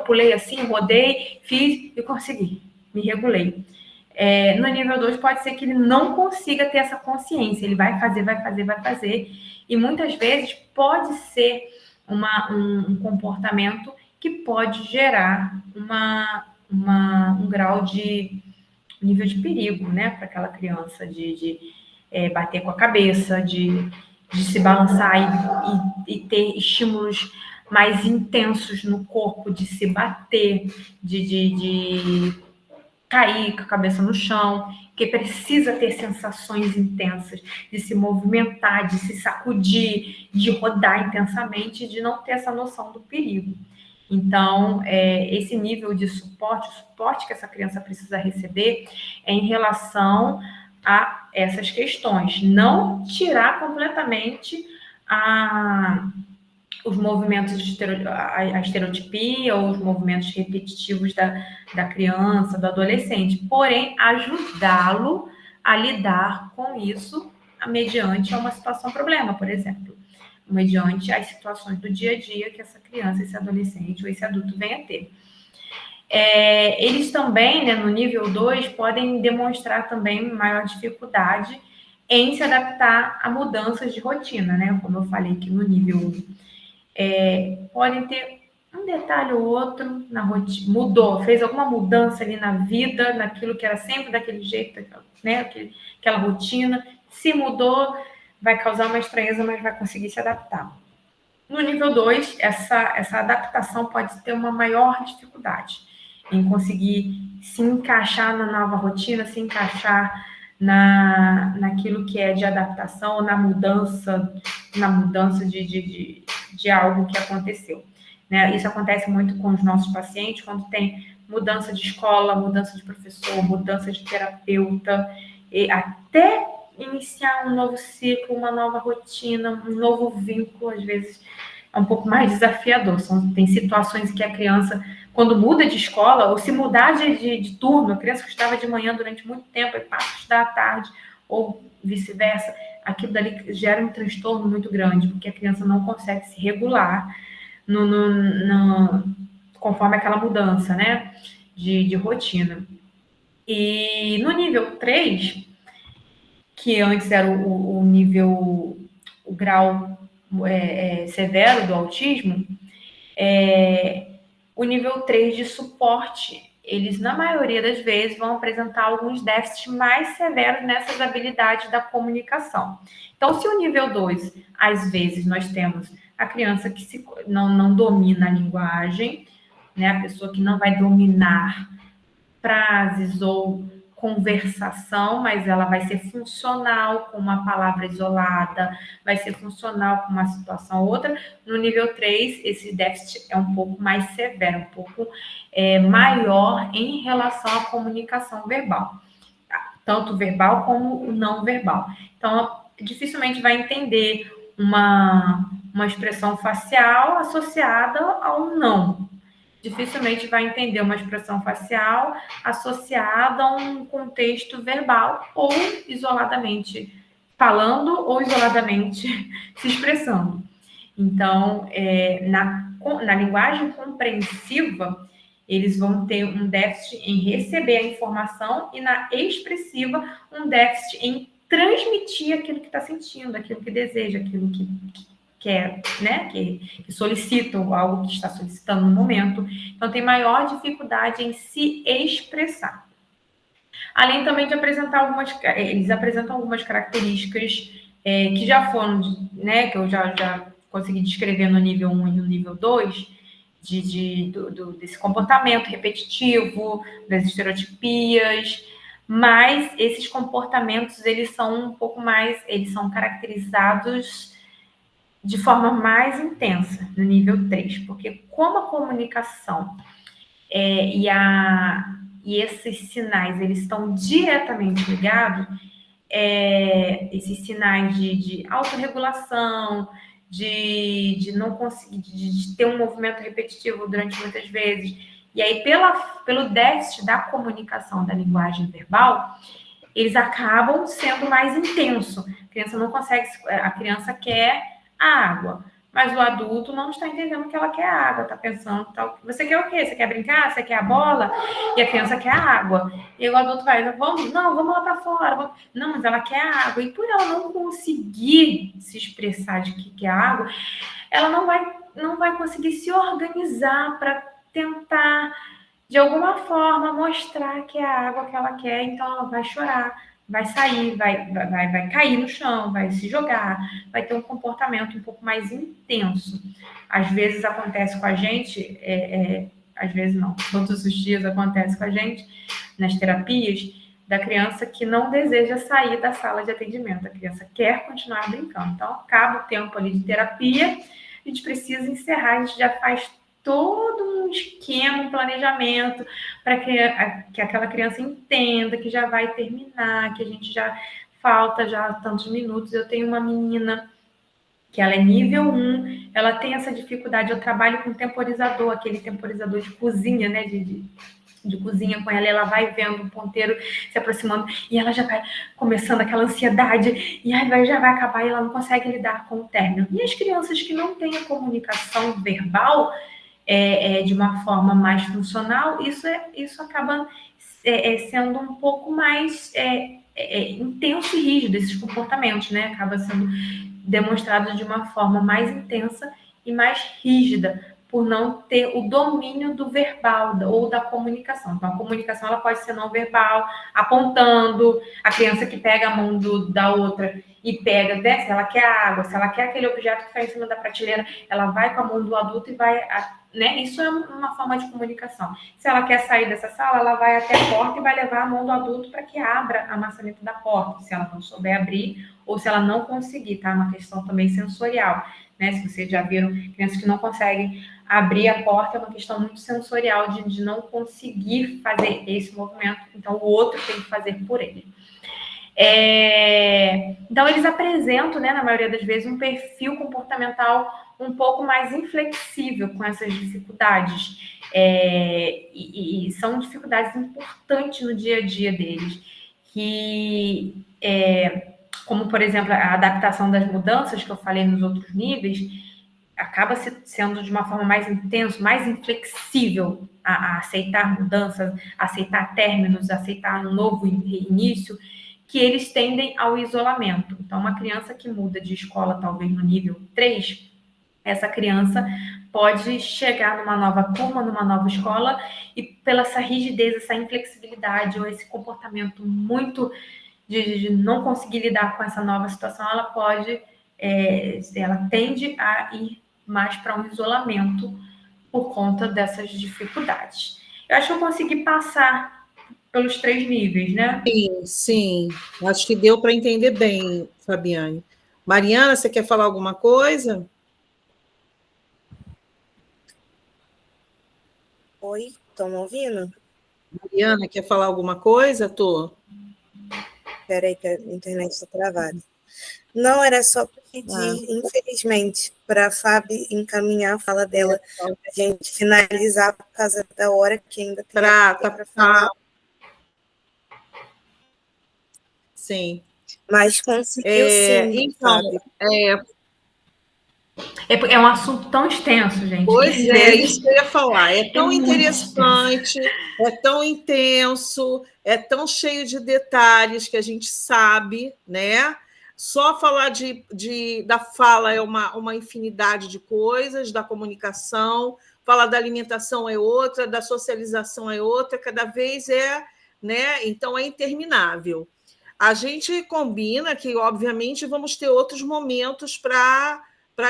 pulei assim, rodei, fiz e consegui, me regulei. No nível 2 pode ser que ele não consiga ter essa consciência, ele vai fazer, e muitas vezes pode ser um comportamento que pode gerar um grau de nível de perigo, né, para aquela criança, de bater com a cabeça, de se balançar e ter estímulos mais intensos no corpo, de se bater, de cair com a cabeça no chão, que precisa ter sensações intensas, de se movimentar, de se sacudir, de rodar intensamente, de não ter essa noção do perigo. Então, esse nível de suporte, o suporte que essa criança precisa receber é em relação a essas questões. Não tirar completamente os movimentos a estereotipia ou os movimentos repetitivos da criança, do adolescente, porém ajudá-lo a lidar com isso mediante uma situação problema, por exemplo, mediante as situações do dia a dia que essa criança, esse adolescente ou esse adulto vem a ter. Eles também, né, no nível 2, podem demonstrar também maior dificuldade em se adaptar a mudanças de rotina, né? Como eu falei que no nível 1, podem ter um detalhe ou outro na rotina, mudou, fez alguma mudança ali na vida, naquilo que era sempre daquele jeito, né? Aquela rotina, se mudou, vai causar uma estranheza, mas vai conseguir se adaptar. No nível 2, essa adaptação pode ter uma maior dificuldade em conseguir se encaixar na nova rotina, se encaixar naquilo que é de adaptação, na mudança de algo que aconteceu. Né? Isso acontece muito com os nossos pacientes, quando tem mudança de escola, mudança de professor, mudança de terapeuta, e até iniciar um novo ciclo, uma nova rotina, um novo vínculo, às vezes é um pouco mais desafiador. Tem situações em que a criança, quando muda de escola, ou se mudar de turno, a criança que estava de manhã durante muito tempo e passa a estudar à tarde, ou vice-versa, aquilo dali gera um transtorno muito grande, porque a criança não consegue se regular conforme aquela mudança, né, de rotina. E no nível 3, que antes era o nível, o grau severo do autismo, o nível 3 de suporte, eles, na maioria das vezes, vão apresentar alguns déficits mais severos nessas habilidades da comunicação. Então, se o nível 2, às vezes, nós temos a criança que não domina a linguagem, né, a pessoa que não vai dominar frases ou conversação, mas ela vai ser funcional com uma palavra isolada, vai ser funcional com uma situação ou outra. No nível 3, esse déficit é um pouco mais severo, um pouco maior em relação à comunicação verbal, tanto verbal como não verbal. Então, dificilmente vai entender uma expressão facial associada ao não. Dificilmente vai entender uma expressão facial associada a um contexto verbal, ou isoladamente falando, ou isoladamente se expressando. Então, na linguagem compreensiva, eles vão ter um déficit em receber a informação, e na expressiva, um déficit em transmitir aquilo que está sentindo, aquilo que deseja, aquilo que quer, né, que solicitam algo que está solicitando no momento. Então, tem maior dificuldade em se expressar. Além também de apresentar eles apresentam algumas características que já foram, né, que eu já consegui descrever no nível 1 e no nível 2, desse comportamento repetitivo, das estereotipias, mas esses comportamentos, eles são um pouco mais, eles são caracterizados de forma mais intensa no nível 3, porque como a comunicação e esses sinais, eles estão diretamente ligados, esses sinais de autorregulação, de não conseguir, de ter um movimento repetitivo durante muitas vezes, e aí pelo déficit da comunicação da linguagem verbal, eles acabam sendo mais intensos. A criança não consegue, a criança quer a água, mas o adulto não está entendendo que ela quer a água, está pensando, tal, você quer o quê? Você quer brincar? Você quer a bola? E a criança quer a água. E o adulto vai, vamos lá para fora. Vamos. Não, mas ela quer a água. E por ela não conseguir se expressar de que quer a água, ela não vai conseguir se organizar para tentar, de alguma forma, mostrar que é a água que ela quer. Então, ela vai chorar, vai sair, vai cair no chão, vai se jogar, vai ter um comportamento um pouco mais intenso. Às vezes acontece com a gente, às vezes não, todos os dias acontece com a gente, nas terapias, da criança que não deseja sair da sala de atendimento. A criança quer continuar brincando. Então, acaba o tempo ali de terapia, a gente precisa encerrar, a gente já faz todo um esquema, um planejamento para que aquela criança entenda que já vai terminar, que a gente já falta já tantos minutos. Eu tenho uma menina que ela é nível 1, ela tem essa dificuldade, eu trabalho com temporizador, aquele temporizador de cozinha, né, de cozinha com ela vai vendo o ponteiro se aproximando, e ela já vai começando aquela ansiedade, e aí já vai acabar, e ela não consegue lidar com o término. E as crianças que não têm a comunicação verbal, de uma forma mais funcional, isso acaba sendo um pouco mais intenso e rígido, esses comportamentos, né? Acaba sendo demonstrado de uma forma mais intensa e mais rígida, por não ter o domínio do verbal ou da comunicação. Então, a comunicação ela pode ser não verbal, apontando, a criança que pega a mão da outra e pega, né, se ela quer água, se ela quer aquele objeto que está em cima da prateleira, ela vai com a mão do adulto e vai, né? Isso é uma forma de comunicação. Se ela quer sair dessa sala, ela vai até a porta e vai levar a mão do adulto para que abra a maçaneta da porta, se ela não souber abrir ou se ela não conseguir, tá? É uma questão também sensorial, né? Se vocês já viram crianças que não conseguem abrir a porta, é uma questão muito sensorial de não conseguir fazer esse movimento, então o outro tem que fazer por ele. Então, eles apresentam, né, na maioria das vezes, um perfil comportamental um pouco mais inflexível com essas dificuldades. E são dificuldades importantes no dia a dia deles, que, como, por exemplo, a adaptação das mudanças, que eu falei nos outros níveis, acaba sendo de uma forma mais intensa, mais inflexível a aceitar mudanças, aceitar términos, aceitar um novo início, que eles tendem ao isolamento. Então, uma criança que muda de escola, talvez no nível 3, essa criança pode chegar numa nova turma, numa nova escola, e pela essa rigidez, essa inflexibilidade, ou esse comportamento muito de não conseguir lidar com essa nova situação, ela tende a ir mais para um isolamento por conta dessas dificuldades. Eu acho que eu consegui passar pelos 3 níveis, né? Sim. Acho que deu para entender bem, Fabiane. Mariana, você quer falar alguma coisa? Oi, estão me ouvindo? Mariana, quer falar alguma coisa, Tô? Espera aí que a internet está travada. Não, era só para pedir, infelizmente, para a Fábio encaminhar a fala dela, para a gente finalizar por causa da hora que ainda tem para falar. Sim. Mas conseguiu sim, então, Fábio. É um assunto tão extenso, gente. Pois é, isso que eu ia falar. É tão interessante, é tão intenso, é tão cheio de detalhes que a gente sabe, né? Só falar da fala é uma infinidade de coisas, da comunicação, falar da alimentação é outra, da socialização é outra, cada vez né? Então é interminável. A gente combina que, obviamente, vamos ter outros momentos para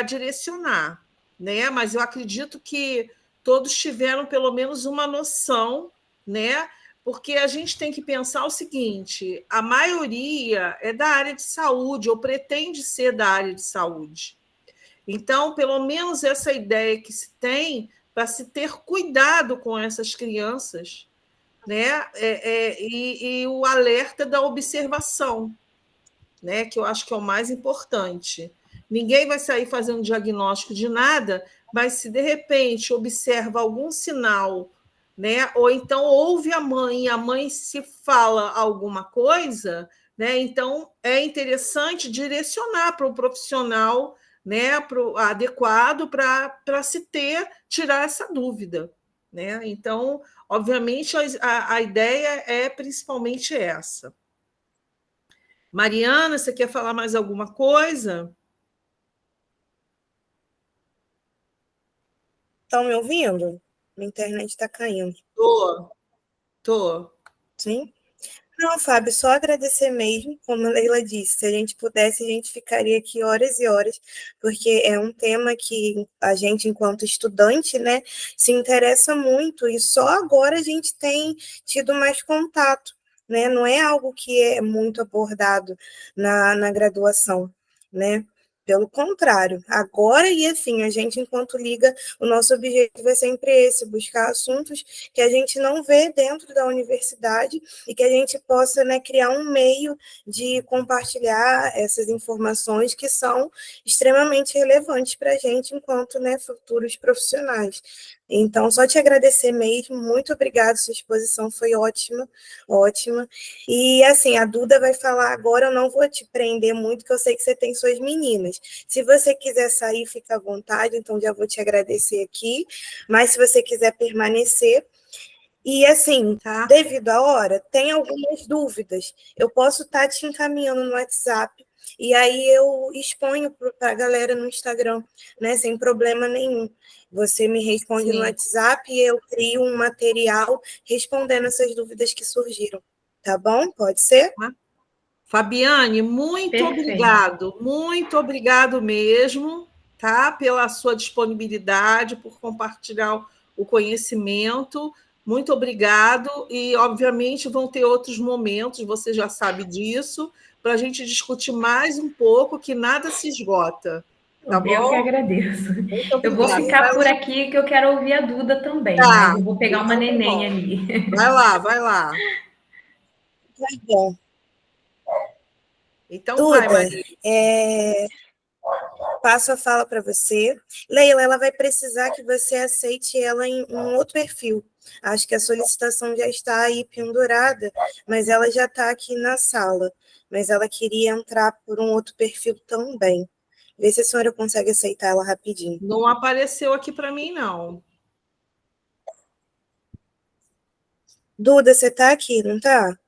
direcionar, né? Mas eu acredito que todos tiveram pelo menos uma noção, né? Porque a gente tem que pensar o seguinte: a maioria é da área de saúde ou pretende ser da área de saúde. Então, pelo menos essa ideia que se tem para se ter cuidado com essas crianças, né? E o alerta da observação, né? Que eu acho que é o mais importante. Ninguém vai sair fazendo diagnóstico de nada, mas se de repente observa algum sinal, né? Ou então ouve a mãe, e a mãe se fala alguma coisa, né? Então é interessante direcionar para o profissional, né? Pro adequado para se tirar essa dúvida, né? Então, obviamente, a ideia é principalmente essa. Mariana, você quer falar mais alguma coisa? Estão me ouvindo? Minha internet está caindo. Tô. Sim? Não, Fábio, só agradecer mesmo, como a Leila disse, se a gente pudesse, a gente ficaria aqui horas e horas, porque é um tema que a gente, enquanto estudante, né, se interessa muito, e só agora a gente tem tido mais contato, né, não é algo que é muito abordado na graduação, né, pelo contrário, agora e assim, a gente, enquanto liga, o nosso objetivo é sempre esse, buscar assuntos que a gente não vê dentro da universidade, e que a gente possa, né, criar um meio de compartilhar essas informações que são extremamente relevantes para a gente enquanto, né, futuros profissionais. Então, só te agradecer mesmo, muito obrigada, sua exposição foi ótima, ótima. E, assim, a Duda vai falar agora, eu não vou te prender muito, porque eu sei que você tem suas meninas. Se você quiser sair, fica à vontade, então já vou te agradecer aqui, mas se você quiser permanecer, e assim, Tá. devido à hora, tem algumas dúvidas. Eu posso estar te encaminhando no WhatsApp, e aí eu exponho para a galera no Instagram, né? Sem problema nenhum. Você me responde no Sim. WhatsApp e eu crio um material respondendo essas dúvidas que surgiram. Tá bom? Pode ser? Fabiane, muito obrigado mesmo, tá? Pela sua disponibilidade, por compartilhar o conhecimento. Muito obrigado. E, obviamente, vão ter outros momentos, você já sabe disso, para a gente discutir mais um pouco, que nada se esgota. Tá Eu que bom? agradeço. Muito Eu vou obrigada. ficar por aqui, que eu quero ouvir a Duda também, Tá, mas eu vou pegar uma então tá neném bom. ali. Vai lá. Tá bom. Então vai, Duda, Maria. passo a fala para você. Leila, ela vai precisar que você aceite ela em um outro perfil. Acho que a solicitação já está aí pendurada, mas ela já está aqui na sala. Mas ela queria entrar por um outro perfil também. Vê se a senhora consegue aceitar ela rapidinho. Não apareceu aqui para mim, não. Duda, você está aqui, não está?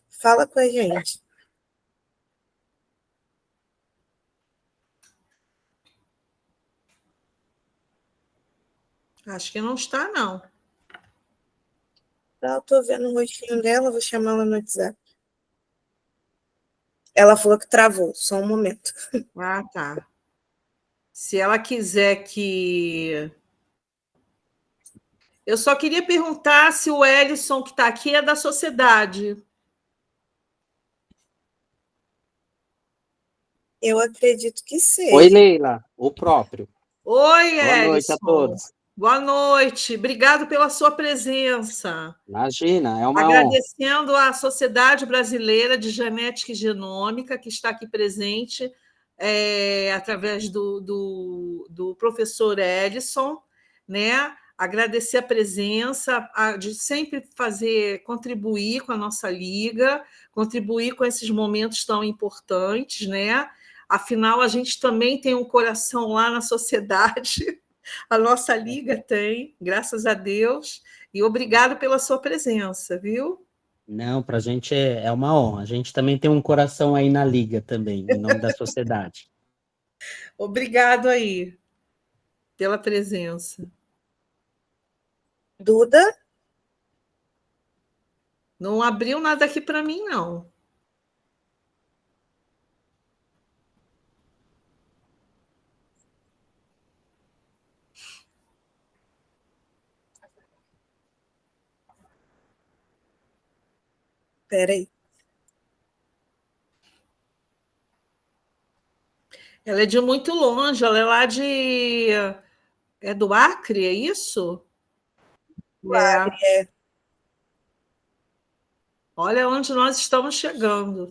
Fala com a gente. Acho que não está, não. Eu estou vendo o rostinho dela, vou chamar ela no WhatsApp. Ela falou que travou, só um momento. Ah, tá. Se ela quiser que. Eu só queria perguntar se o Ellison, que está aqui, é da sociedade. Eu acredito que Oi, seja. Leila, o próprio. Oi, Boa noite a Ellison. todos. Boa noite. Obrigado pela sua presença. Imagina, é uma honra. Agradecendo à Sociedade Brasileira de Genética e Genômica, que está aqui presente, através do professor Ellison, né? Agradecer a presença, de sempre contribuir com a nossa liga, contribuir com esses momentos tão importantes, né? Afinal, a gente também tem um coração lá na sociedade, a nossa liga tem, graças a Deus. E obrigado pela sua presença, viu? Não, para a gente é uma honra. A gente também tem um coração aí na liga também, em nome da sociedade. Obrigado aí pela presença. Duda? Não abriu nada aqui para mim, não. Espera aí. Ela é de muito longe, ela é lá de. É do Acre, é isso? É, Olha onde nós estamos chegando.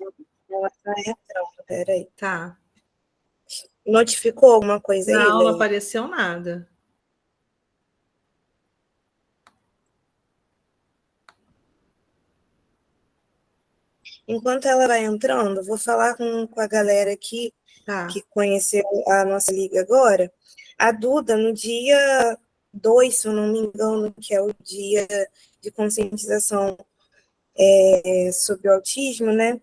ela está entrando, espera aí. Tá. Notificou alguma coisa aí, Não, não Leila? apareceu nada. Enquanto ela vai entrando, vou falar com a galera aqui que conheceu a nossa liga agora. A Duda, no dia 2, se eu não me engano, que é o dia de conscientização sobre o autismo, né?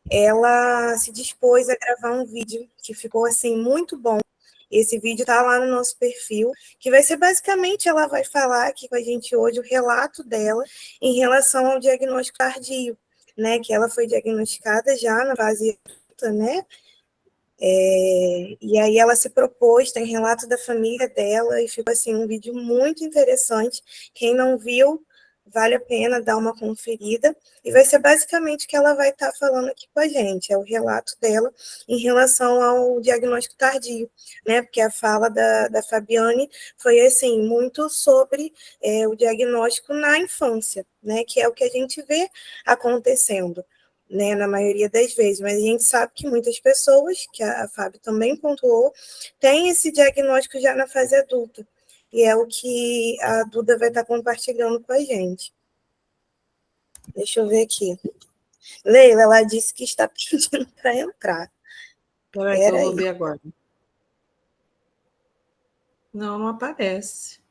Ela se dispôs a gravar um vídeo que ficou assim muito bom. Esse vídeo está lá no nosso perfil, que vai ser basicamente, ela vai falar aqui com a gente hoje o relato dela em relação ao diagnóstico tardio, né? Que ela foi diagnosticada já na fase adulta, né? E aí ela se propôs, tem relato da família dela, e ficou assim um vídeo muito interessante. Quem não viu, vale a pena dar uma conferida, e vai ser basicamente o que ela vai estar falando aqui com a gente, é o relato dela em relação ao diagnóstico tardio, né? Porque a fala da Fabiane foi assim, muito sobre o diagnóstico na infância, né? Que é o que a gente vê acontecendo, né, na maioria das vezes, mas a gente sabe que muitas pessoas, que a Fábio também pontuou, têm esse diagnóstico já na fase adulta, e é o que a Duda vai estar compartilhando com a gente. Deixa eu ver aqui. Leila, ela disse que está pedindo para entrar. Peraí, que eu vou ver agora. Não, não aparece.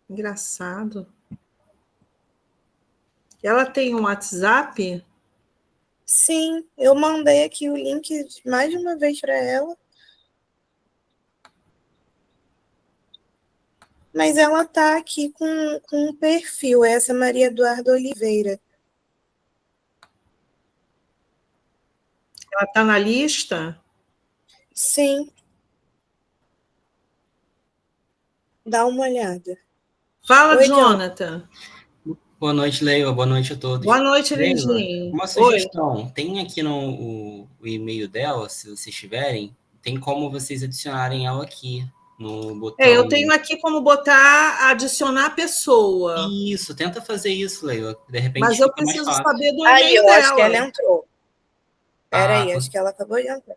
Engraçado. Ela tem um WhatsApp? Sim, eu mandei aqui o link mais de uma vez para ela. Mas ela está aqui com um perfil, essa Maria Eduarda Oliveira. Ela está na lista? Sim. Dá uma olhada. Fala, oi, Jonathan. Boa noite, Leila. Boa noite a todos. Boa noite, Lindinho. Uma sugestão. Oi. Tem aqui no o e-mail dela, se vocês tiverem, tem como vocês adicionarem ela aqui no botão. Eu tenho aqui como botar, adicionar a pessoa. Isso, tenta fazer isso, Leila. De repente. Mas eu preciso saber do e-mail dela. Aí, eu acho que ela entrou. Peraí, acho que ela acabou de entrar.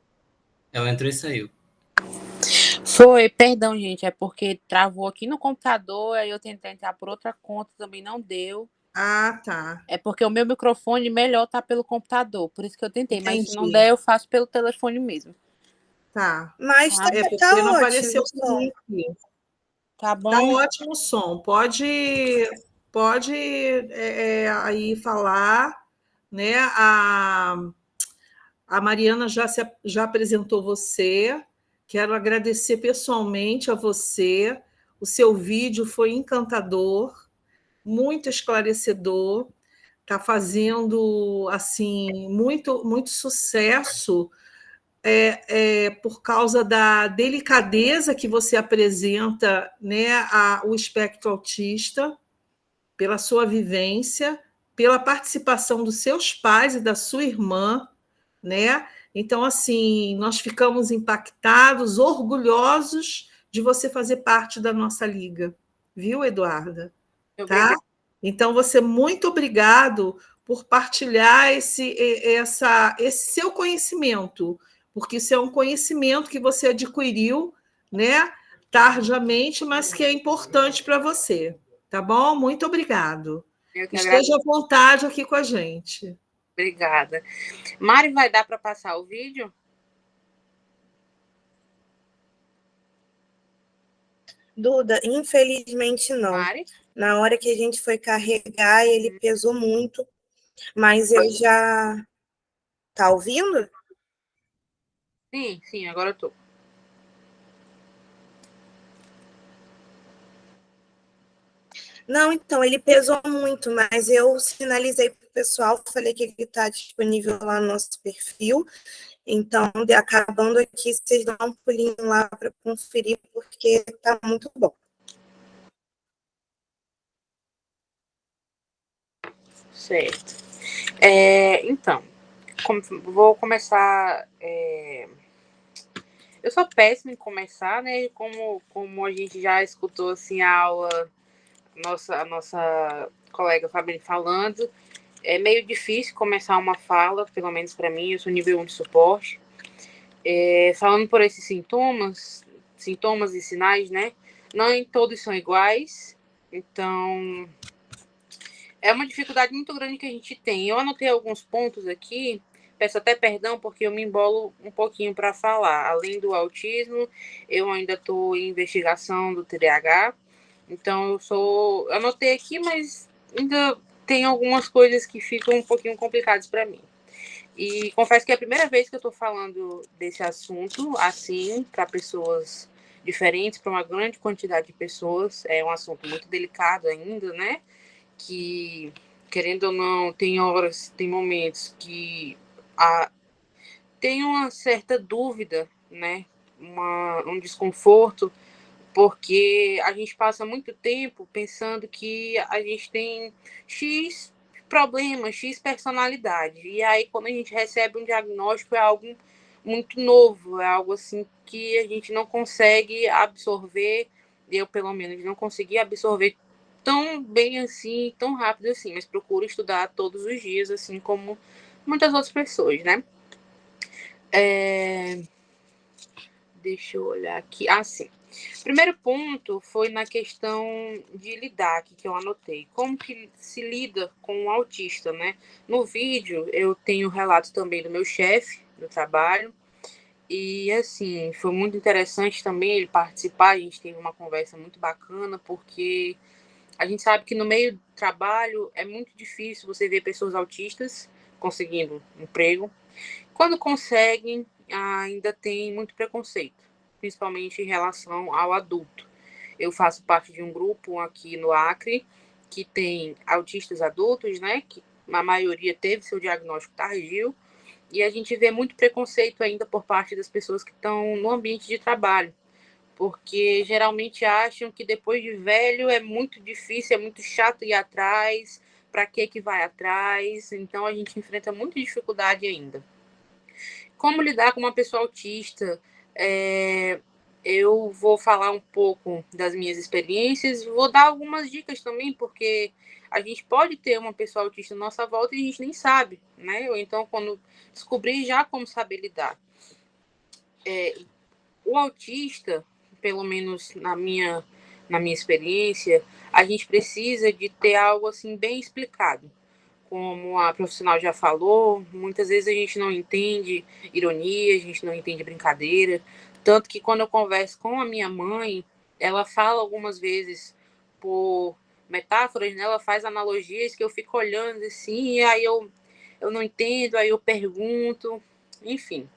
Ela entrou e saiu. Foi, perdão, gente, é porque travou aqui no computador, aí eu tentei entrar por outra conta, também não deu. Ah, tá. É porque o meu microfone melhor tá pelo computador, por isso que eu tentei. Entendi. Mas se não der, eu faço pelo telefone mesmo. Tá. Mas tá, porque tá não ótimo, apareceu aqui. Tá bom? Tá ótimo o som. Pode aí falar, né? A Mariana já apresentou você. Quero agradecer pessoalmente a você. O seu vídeo foi encantador, muito esclarecedor. Está fazendo assim muito sucesso por causa da delicadeza que você apresenta, né, o espectro autista, pela sua vivência, pela participação dos seus pais e da sua irmã, né? Então, assim, nós ficamos impactados, orgulhosos de você fazer parte da nossa liga, viu, Eduarda? Tá? Então, você, muito obrigado por partilhar esse seu conhecimento, porque isso é um conhecimento que você adquiriu, né, tardiamente, mas que é importante para você, tá bom? Muito obrigado. Esteja à vontade aqui com a gente. Obrigada. Mari, vai dar para passar o vídeo? Duda, infelizmente não. Mari? Na hora que a gente foi carregar, ele pesou muito, mas eu já... Tá ouvindo? Sim, agora eu tô. Não, então, ele pesou muito, mas eu sinalizei para o pessoal, falei que ele está disponível lá no nosso perfil. Então, acabando aqui, vocês dão um pulinho lá para conferir, porque está muito bom. Certo. Então, vou começar... Eu sou péssima em começar, né? Como a gente já escutou assim, a aula, a nossa colega Fabiane falando, é meio difícil começar uma fala, pelo menos para mim, eu sou nível 1 de suporte. Falando por esses sintomas e sinais, né? Nem todos são iguais, então é uma dificuldade muito grande que a gente tem. Eu anotei alguns pontos aqui peço até perdão porque eu me embolo um pouquinho para falar. Além do autismo, eu ainda estou em investigação do TDAH. Então, eu anotei aqui, mas ainda tem algumas coisas que ficam um pouquinho complicadas para mim. E confesso que é a primeira vez que eu estou falando desse assunto, assim, para pessoas diferentes, para uma grande quantidade de pessoas. É um assunto muito delicado ainda, né? Que, querendo ou não, tem horas, tem momentos que tem uma certa dúvida, né? Um desconforto, porque a gente passa muito tempo pensando que a gente tem X problemas, X personalidade. E aí, quando a gente recebe um diagnóstico, é algo muito novo, é algo assim que a gente não consegue absorver, eu pelo menos não consegui absorver tão bem assim, tão rápido assim, mas procuro estudar todos os dias, assim como muitas outras pessoas, né? Deixa eu olhar aqui. Sim. Primeiro ponto foi na questão de lidar, que eu anotei. Como que se lida com um autista, né? No vídeo, eu tenho relatos também do meu chefe do trabalho. E, assim, foi muito interessante também ele participar. A gente teve uma conversa muito bacana, porque a gente sabe que no meio do trabalho é muito difícil você ver pessoas autistas conseguindo emprego. Quando conseguem, ainda tem muito preconceito, principalmente em relação ao adulto. Eu faço parte de um grupo aqui no Acre que tem autistas adultos, né? Que a maioria teve seu diagnóstico tardio, e a gente vê muito preconceito ainda por parte das pessoas que estão no ambiente de trabalho, porque geralmente acham que depois de velho é muito difícil, é muito chato ir atrás, para que vai atrás? Então a gente enfrenta muita dificuldade ainda. Como lidar com uma pessoa autista? Eu vou falar um pouco das minhas experiências e vou dar algumas dicas também, porque a gente pode ter uma pessoa autista à nossa volta e a gente nem sabe, né? Ou então, quando descobrir, já como saber lidar. O autista, pelo menos na minha experiência, a gente precisa de ter algo assim bem explicado. Como a profissional já falou, muitas vezes a gente não entende ironia, a gente não entende brincadeira. Tanto que quando eu converso com a minha mãe, ela fala algumas vezes por metáforas, né? Ela faz analogias que eu fico olhando assim, e aí eu não entendo, aí eu pergunto, enfim.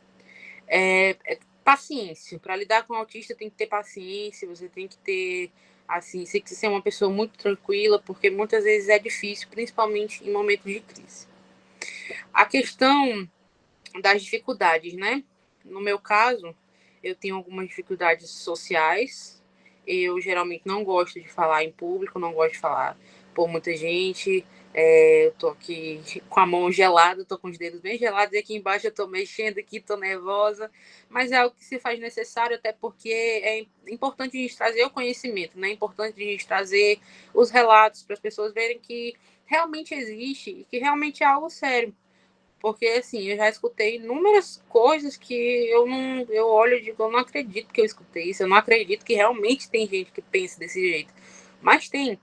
Paciência. Para lidar com o autista tem que ter paciência, você tem que ter, assim, você tem que ser uma pessoa muito tranquila, porque muitas vezes é difícil, principalmente em momentos de crise. A questão das dificuldades, né? No meu caso, eu tenho algumas dificuldades sociais. Eu geralmente não gosto de falar em público, não gosto de falar por muita gente. Eu tô aqui com a mão gelada, tô com os dedos bem gelados, e aqui embaixo eu tô mexendo aqui, tô nervosa, mas é algo que se faz necessário, até porque é importante a gente trazer o conhecimento, né? É importante a gente trazer os relatos para as pessoas verem que realmente existe e que realmente é algo sério. Porque, assim, eu já escutei inúmeras coisas que eu olho e digo, eu não acredito que eu escutei isso, eu não acredito que realmente tem gente que pensa desse jeito. Mas tem.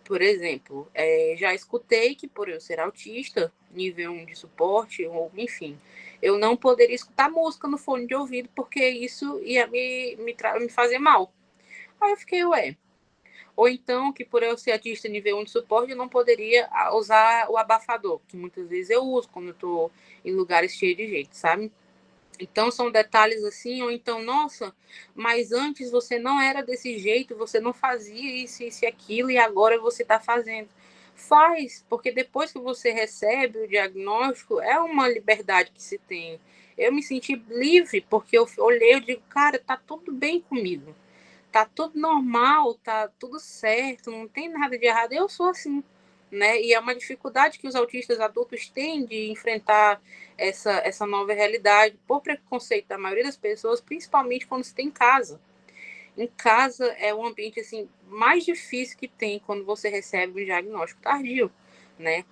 Por exemplo, já escutei que por eu ser autista, nível 1 de suporte, ou enfim, eu não poderia escutar música no fone de ouvido, porque isso ia me fazer mal. Aí eu fiquei, ué. Ou então, que por eu ser autista nível 1 de suporte, eu não poderia usar o abafador, que muitas vezes eu uso quando eu estou em lugares cheios de gente, sabe? Então, são detalhes assim, ou então, nossa, mas antes você não era desse jeito, você não fazia isso, isso e aquilo, e agora você está fazendo. Faz, porque depois que você recebe o diagnóstico, é uma liberdade que se tem. Eu me senti livre, porque eu olhei e digo, cara, tá tudo bem comigo. Tá tudo normal, tá tudo certo, não tem nada de errado. Eu sou assim, né? E é uma dificuldade que os autistas adultos têm de enfrentar essa nova realidade por preconceito da maioria das pessoas, principalmente quando se tem em casa. Em casa é o ambiente assim mais difícil que tem quando você recebe um diagnóstico tardio, né?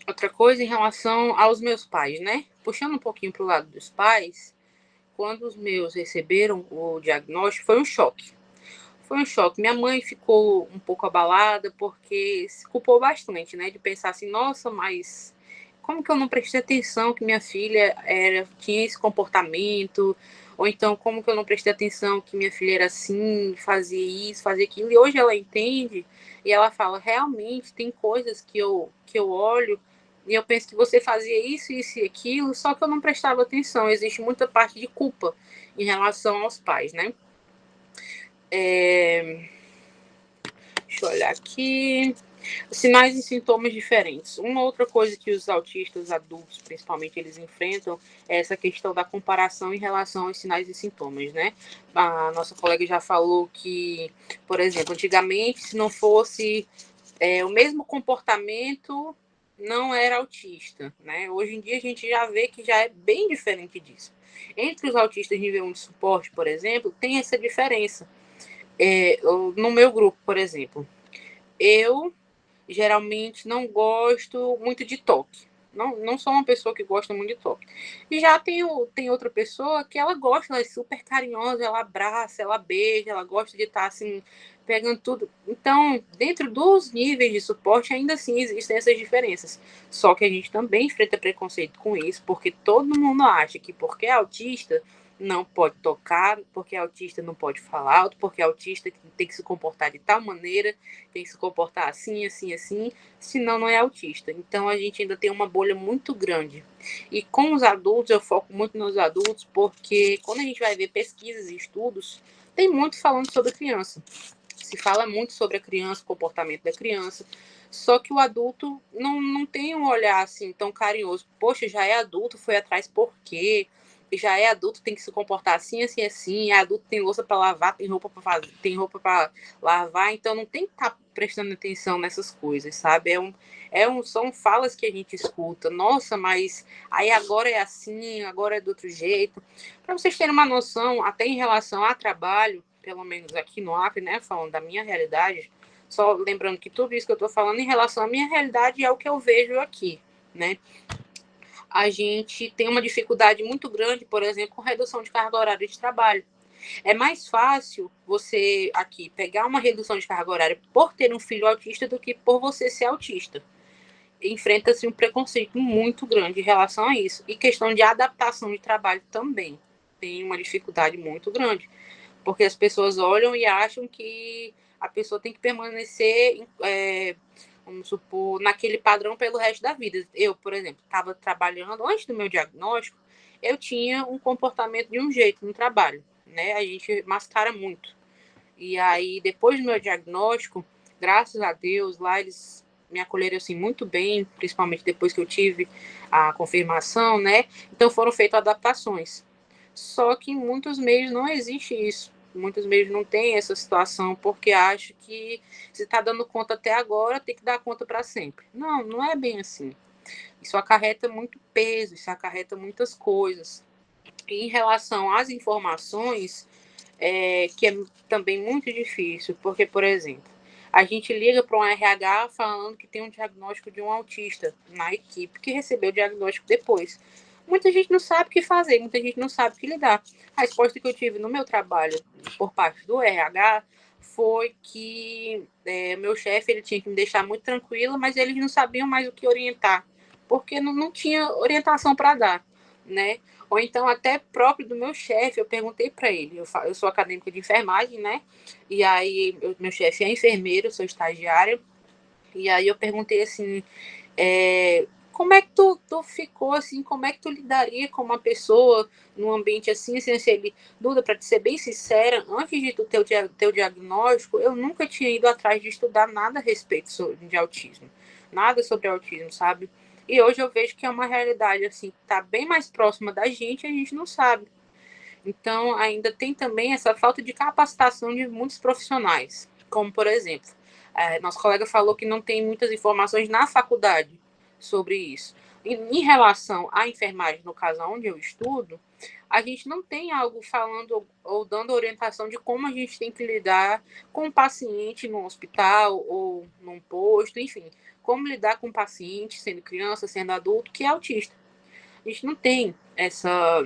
Outra coisa em relação aos meus pais, né? Puxando um pouquinho para o lado dos pais, quando os meus receberam o diagnóstico, foi um choque. Foi um choque. Minha mãe ficou um pouco abalada porque se culpou bastante, né? De pensar assim, nossa, mas como que eu não prestei atenção que minha filha tinha esse comportamento? Ou então, como que eu não prestei atenção que minha filha era assim, fazia isso, fazia aquilo? E hoje ela entende e ela fala, realmente, tem coisas que eu olho e eu penso que você fazia isso, isso e aquilo, só que eu não prestava atenção. Existe muita parte de culpa em relação aos pais, né? Deixa eu olhar aqui. Sinais e sintomas diferentes. Uma outra coisa que os autistas adultos, principalmente, eles enfrentam é essa questão da comparação em relação aos sinais e sintomas, né? A nossa colega já falou que, por exemplo, antigamente, se não fosse o mesmo comportamento, não era autista, né? Hoje em dia a gente já vê que já é bem diferente disso. Entre os autistas nível 1 de suporte, por exemplo, tem essa diferença. No meu grupo, por exemplo, eu geralmente não gosto muito de toque. Não sou uma pessoa que gosta muito de toque. E já tem outra pessoa que ela gosta, ela é super carinhosa, ela abraça, ela beija, ela gosta de estar assim, pegando tudo. Então, dentro dos níveis de suporte, ainda assim existem essas diferenças. Só que a gente também enfrenta preconceito com isso, porque todo mundo acha que porque é autista, não pode tocar, porque autista não pode falar alto, porque autista tem que se comportar de tal maneira, tem que se comportar assim, assim, assim, senão não é autista. Então a gente ainda tem uma bolha muito grande. E com os adultos, eu foco muito nos adultos, porque quando a gente vai ver pesquisas e estudos, tem muito falando sobre a criança. Se fala muito sobre a criança, o comportamento da criança, só que o adulto não tem um olhar assim tão carinhoso. Poxa, já é adulto, foi atrás por quê? Já é adulto, tem que se comportar assim, assim, assim. É adulto, tem louça para lavar, tem roupa para fazer, tem roupa para lavar, então não tem que estar prestando atenção nessas coisas, sabe? São falas que a gente escuta. Nossa, mas aí agora é assim, agora é do outro jeito. Para vocês terem uma noção, até em relação a trabalho, pelo menos aqui no Acre, né, falando da minha realidade, só lembrando que tudo isso que eu estou falando em relação à minha realidade é o que eu vejo aqui, né? A gente tem uma dificuldade muito grande, por exemplo, com redução de carga horária de trabalho. É mais fácil você aqui pegar uma redução de carga horária por ter um filho autista do que por você ser autista. Enfrenta-se um preconceito muito grande em relação a isso. E questão de adaptação de trabalho também. Tem uma dificuldade muito grande. Porque as pessoas olham e acham que a pessoa tem que permanecer, vamos supor, naquele padrão pelo resto da vida. Eu, por exemplo, estava trabalhando, antes do meu diagnóstico, eu tinha um comportamento de um jeito no trabalho, né? A gente mascara muito. E aí, depois do meu diagnóstico, graças a Deus, lá eles me acolheram assim muito bem, principalmente depois que eu tive a confirmação, né? Então foram feitas adaptações. Só que em muitos meios não existe isso. Muitos meios não têm essa situação porque acham que se está dando conta até agora, tem que dar conta para sempre. Não, não é bem assim. Isso acarreta muito peso, isso acarreta muitas coisas. E em relação às informações, que é também muito difícil, porque, por exemplo, a gente liga para um RH falando que tem um diagnóstico de um autista na equipe que recebeu o diagnóstico depois. Muita gente não sabe o que fazer, muita gente não sabe o que lidar. A resposta que eu tive no meu trabalho por parte do RH foi que meu chefe ele tinha que me deixar muito tranquila, mas eles não sabiam mais o que orientar, porque não tinha orientação para dar, né? Ou então até próprio do meu chefe, eu perguntei para ele, eu sou acadêmica de enfermagem, né? E aí meu chefe é enfermeiro, eu sou estagiária, e aí eu perguntei assim, como é que tu ficou assim, como é que tu lidaria com uma pessoa num ambiente assim, ele, Duda, para te ser bem sincera, antes de tu ter o teu diagnóstico, eu nunca tinha ido atrás de estudar nada a respeito de autismo, nada sobre autismo, sabe? E hoje eu vejo que é uma realidade assim, que tá bem mais próxima da gente e a gente não sabe. Então, ainda tem também essa falta de capacitação de muitos profissionais, como, por exemplo, nosso colega falou que não tem muitas informações na faculdade sobre isso. Em relação à enfermagem, no caso onde eu estudo, a gente não tem algo falando ou dando orientação de como a gente tem que lidar com um paciente no hospital ou num posto, enfim, como lidar com um paciente, sendo criança, sendo adulto, que é autista. A gente não tem essa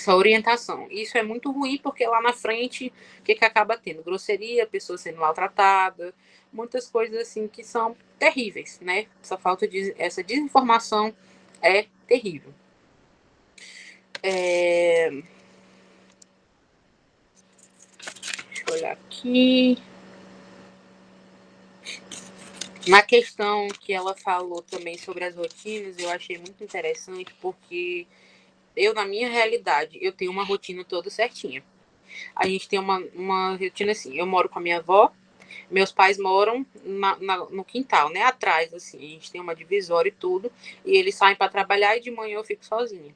orientação. Isso é muito ruim, porque lá na frente, o que acaba tendo? Grosseria, pessoa sendo maltratada, muitas coisas assim que são terríveis, né? Essa falta de essa desinformação é terrível. Deixa eu olhar aqui. Na questão que ela falou também sobre as rotinas, eu achei muito interessante, porque eu, na minha realidade, eu tenho uma rotina toda certinha. A gente tem uma rotina assim, eu moro com a minha avó, meus pais moram no quintal, né, atrás, assim, a gente tem uma divisória e tudo, e eles saem para trabalhar e de manhã eu fico sozinha.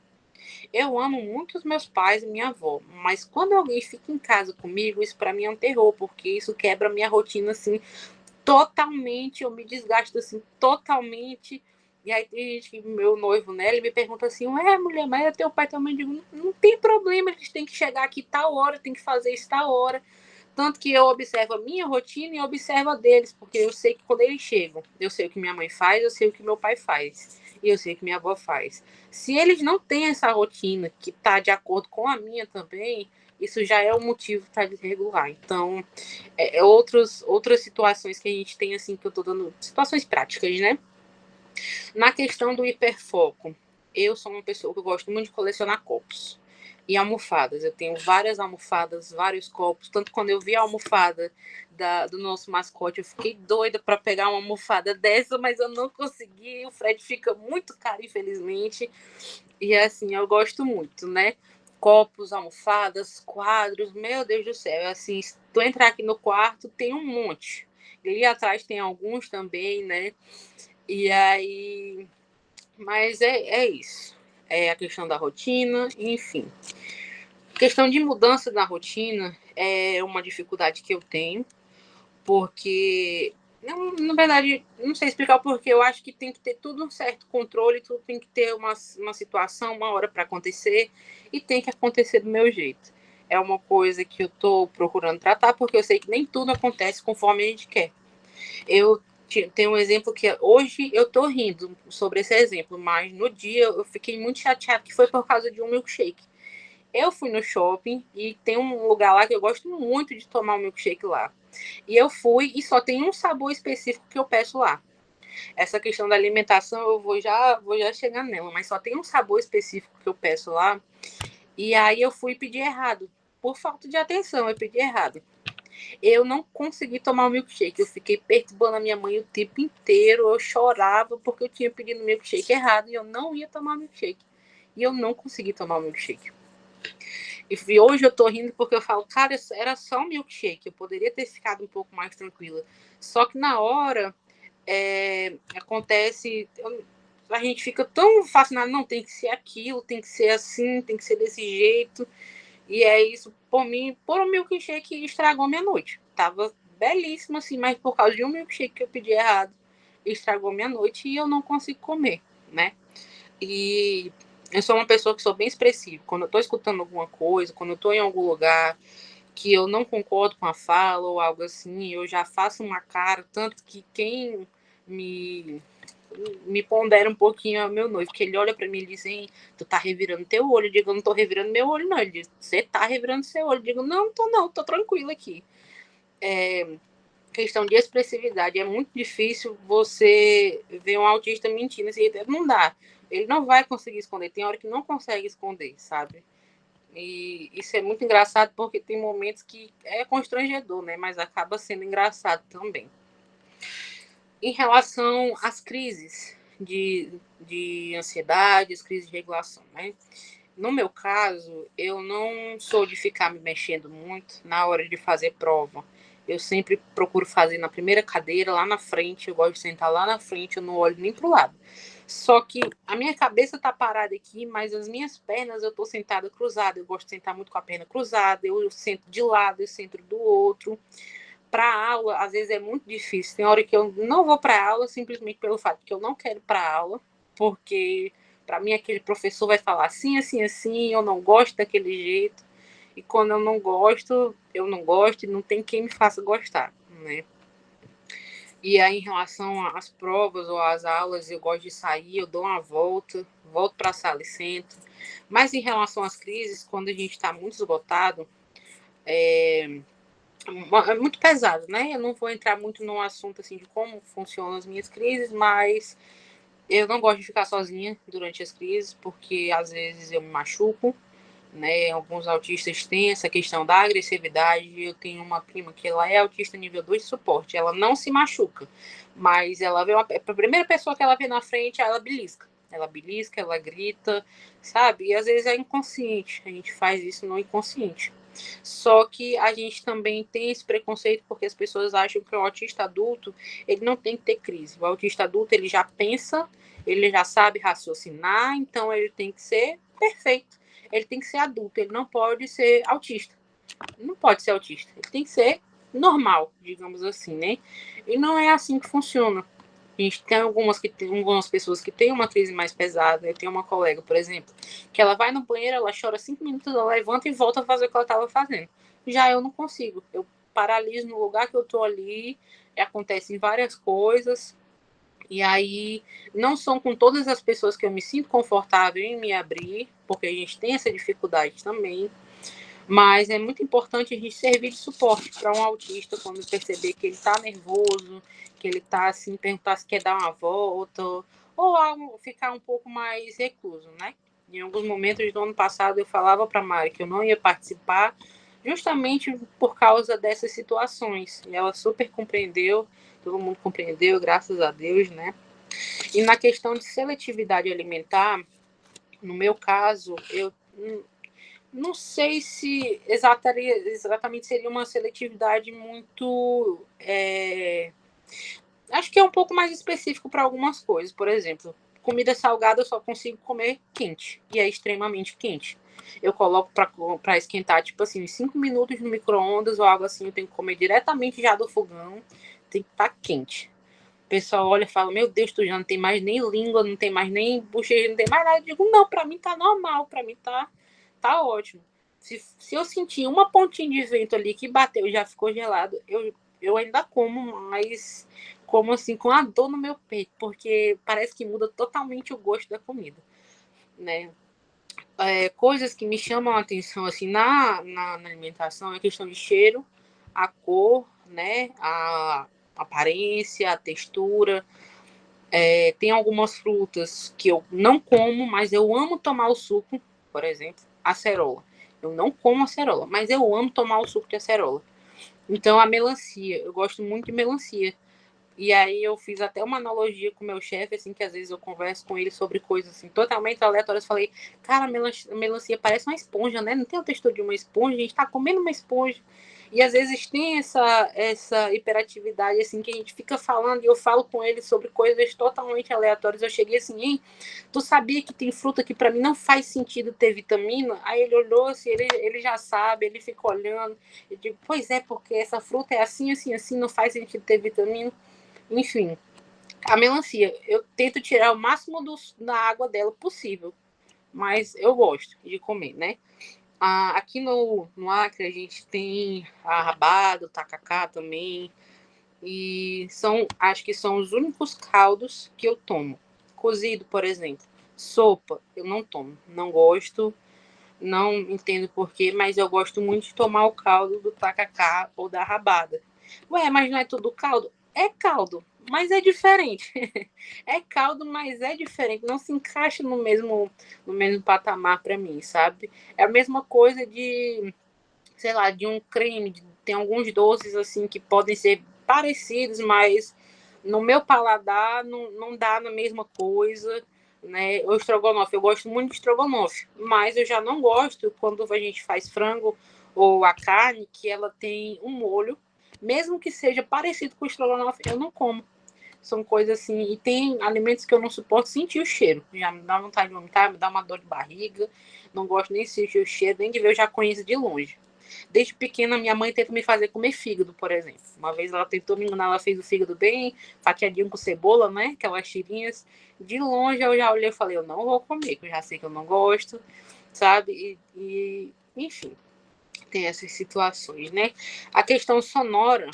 Eu amo muito os meus pais e minha avó, mas quando alguém fica em casa comigo, isso para mim é um terror, porque isso quebra a minha rotina, assim, totalmente, eu me desgasto assim, totalmente. E aí tem gente que, meu noivo, né, ele me pergunta assim, ué, mulher, mas é teu pai e tua mãe? Eu digo, não tem problema, eles têm que chegar aqui tal hora, tem que fazer isso tal hora. Tanto que eu observo a minha rotina e observo a deles, porque eu sei que quando eles chegam, eu sei o que minha mãe faz, eu sei o que meu pai faz, e eu sei o que minha avó faz. Se eles não têm essa rotina que está de acordo com a minha também, isso já é um motivo para desregular. Então, outras situações que a gente tem, assim, que eu estou dando, situações práticas, né? Na questão do hiperfoco, eu sou uma pessoa que gosto muito de colecionar copos e almofadas. Eu tenho várias almofadas, vários copos. Tanto quando eu vi a almofada do nosso mascote, eu fiquei doida para pegar uma almofada dessa, mas eu não consegui. O frete fica muito caro, infelizmente. E assim, eu gosto muito, né? Copos, almofadas, quadros, meu Deus do céu. Assim, se tu entrar aqui no quarto, tem um monte. E ali atrás tem alguns também, né? E aí, mas é isso. É a questão da rotina, enfim. A questão de mudança na rotina é uma dificuldade que eu tenho, porque, na verdade, não sei explicar o porquê, eu acho que tem que ter tudo um certo controle, tudo tem que ter uma situação, uma hora para acontecer, e tem que acontecer do meu jeito. É uma coisa que eu estou procurando tratar, porque eu sei que nem tudo acontece conforme a gente quer. Eu tenho um exemplo que hoje eu tô rindo sobre esse exemplo, mas no dia eu fiquei muito chateada que foi por causa de um milkshake. Eu fui no shopping e tem um lugar lá que eu gosto muito de tomar um milkshake lá. E eu fui e só tem um sabor específico que eu peço lá. Essa questão da alimentação eu vou já chegar nela, mas só tem um sabor específico que eu peço lá. E aí eu fui pedir errado. Por falta de atenção, eu pedi errado. Eu não consegui tomar o milkshake. Eu fiquei perturbando a minha mãe o tempo inteiro. Eu chorava porque eu tinha pedido o milkshake errado e eu não ia tomar o milkshake. E eu não consegui tomar o milkshake. E hoje eu tô rindo porque eu falo, cara, era só um milkshake. Eu poderia ter ficado um pouco mais tranquila. Só que na hora acontece... A gente fica tão fascinado. Não, tem que ser aquilo, tem que ser assim, tem que ser desse jeito. E é isso, por mim, por um milkshake estragou minha noite. Tava belíssimo, assim, mas por causa de um milkshake que eu pedi errado, estragou minha noite e eu não consigo comer, né? E eu sou uma pessoa que sou bem expressiva. Quando eu tô escutando alguma coisa, quando eu tô em algum lugar que eu não concordo com a fala ou algo assim, eu já faço uma cara, tanto que quem me pondera um pouquinho ao meu noivo, porque ele olha pra mim e diz assim, tu tá revirando teu olho. Eu digo, eu não tô revirando meu olho, não. Ele diz, você tá revirando seu olho. Eu digo, não, tô tranquila aqui. Questão de expressividade, é muito difícil você ver um autista mentindo, assim, não dá. Ele não vai conseguir esconder, tem hora que não consegue esconder, sabe? E isso é muito engraçado, porque tem momentos que é constrangedor, né? Mas acaba sendo engraçado também. Em relação às crises de ansiedade, as crises de regulação, né? No meu caso, eu não sou de ficar me mexendo muito na hora de fazer prova. Eu sempre procuro fazer na primeira cadeira, lá na frente. Eu gosto de sentar lá na frente, eu não olho nem pro lado. Só que a minha cabeça tá parada aqui, mas as minhas pernas eu tô sentada cruzada. Eu gosto de sentar muito com a perna cruzada. Eu sento de lado, eu sento do outro. Para aula, às vezes é muito difícil. Tem hora que eu não vou para aula simplesmente pelo fato que eu não quero para aula, porque para mim aquele professor vai falar assim, assim, assim, eu não gosto daquele jeito. E quando eu não gosto e não tem quem me faça gostar, né? E aí, em relação às provas ou às aulas, eu gosto de sair, eu dou uma volto para a sala e sento. Mas em relação às crises, quando a gente está muito esgotado, é muito pesado, né? Eu não vou entrar muito no assunto assim de como funcionam as minhas crises, mas Eu não gosto de ficar sozinha durante as crises, porque às vezes eu me machuco, né? Alguns autistas têm essa questão da agressividade. Eu tenho uma prima que ela é autista nível 2 de suporte. Ela não se machuca, mas ela vê a primeira pessoa que ela vê na frente, ela belisca. Ela belisca, ela grita, sabe? E às vezes é inconsciente. A gente faz isso no inconsciente. Só que a gente também tem esse preconceito porque as pessoas acham que o autista adulto, ele não tem que ter crise. O autista adulto, ele já pensa, ele já sabe raciocinar, então ele tem que ser perfeito. Ele tem que ser adulto, ele não pode ser autista. Não pode ser autista, ele tem que ser normal, digamos assim, né? E não é assim que funciona. A gente tem algumas pessoas que têm uma crise mais pesada. Eu tenho uma colega, por exemplo, que ela vai no banheiro, ela chora 5 minutos, ela levanta e volta a fazer o que ela estava fazendo. Já eu não consigo. Eu paraliso no lugar que eu estou ali, acontecem várias coisas. E aí, não são com todas as pessoas que eu me sinto confortável em me abrir, porque a gente tem essa dificuldade também. Mas é muito importante a gente servir de suporte para um autista quando perceber que ele está nervoso, que ele está assim, perguntar se quer dar uma volta, ou algo, ficar um pouco mais recluso, né? Em alguns momentos do ano passado eu falava para a Mari que eu não ia participar, justamente por causa dessas situações. E ela super compreendeu, todo mundo compreendeu, graças a Deus, né? E na questão de seletividade alimentar, no meu caso, eu não sei se exatamente seria uma seletividade muito. Acho que é um pouco mais específico para algumas coisas. Por exemplo, comida salgada eu só consigo comer quente. E é extremamente quente. Eu coloco para esquentar, tipo assim, 5 minutos no micro-ondas ou algo assim. Eu tenho que comer diretamente já do fogão. Tem que estar quente. O pessoal olha e fala: Meu Deus, tu já não tem mais nem língua, não tem mais nem bochecha, não tem mais nada. Eu digo: Não, para mim tá normal, para mim tá ótimo. Se eu sentir uma pontinha de vento ali que bateu e já ficou gelado, eu ainda como, mas como assim com a dor no meu peito, porque parece que muda totalmente o gosto da comida, né? Coisas que me chamam a atenção assim na alimentação é a questão de cheiro, a cor, né? A aparência, a textura. Tem algumas frutas que eu não como, mas eu amo tomar o suco, por exemplo, acerola. Eu não como acerola, mas eu amo tomar o suco de acerola. Então, a melancia, eu gosto muito de melancia. E aí eu fiz até uma analogia com o meu chefe, assim, que às vezes eu converso com ele sobre coisas assim, totalmente aleatórias. Falei, cara, a melancia parece uma esponja, né? Não tem a textura de uma esponja, a gente tá comendo uma esponja. E às vezes tem essa hiperatividade, assim, que a gente fica falando, e eu falo com ele sobre coisas totalmente aleatórias. Eu cheguei assim, hein, tu sabia que tem fruta que para mim não faz sentido ter vitamina? Aí ele olhou assim, ele já sabe, ele fica olhando. Eu digo, pois é, porque essa fruta é assim, assim, assim, não faz sentido ter vitamina. Enfim, a melancia, eu tento tirar o máximo da água dela possível, mas eu gosto de comer, né? Aqui no Acre a gente tem a rabada, o tacacá também, e acho que são os únicos caldos que eu tomo. Cozido, por exemplo, sopa, eu não tomo, não gosto, não entendo porquê, mas eu gosto muito de tomar o caldo do tacacá ou da rabada. Ué, mas não é tudo caldo? É caldo, mas é diferente. É caldo, mas é diferente. Não se encaixa no mesmo patamar para mim, sabe? É a mesma coisa de, sei lá, de um creme. Tem alguns doces assim que podem ser parecidos, mas no meu paladar não dá na mesma coisa, né? O estrogonofe, eu gosto muito de estrogonofe, mas eu já não gosto quando a gente faz frango ou a carne que ela tem um molho, mesmo que seja parecido com o estrogonofe, eu não como. São coisas assim, e tem alimentos que eu não suporto sentir o cheiro, já me dá vontade de vomitar, me dá uma dor de barriga, não gosto nem de sentir o cheiro, nem de ver, eu já conheço de longe. Desde pequena, minha mãe tenta me fazer comer fígado, por exemplo. Uma vez ela tentou me enganar, ela fez o fígado bem fatiadinho com cebola, né? Aquelas tirinhas. De longe eu já olhei e falei, eu não vou comer, que eu já sei que eu não gosto, sabe? Enfim, tem essas situações, né? A questão sonora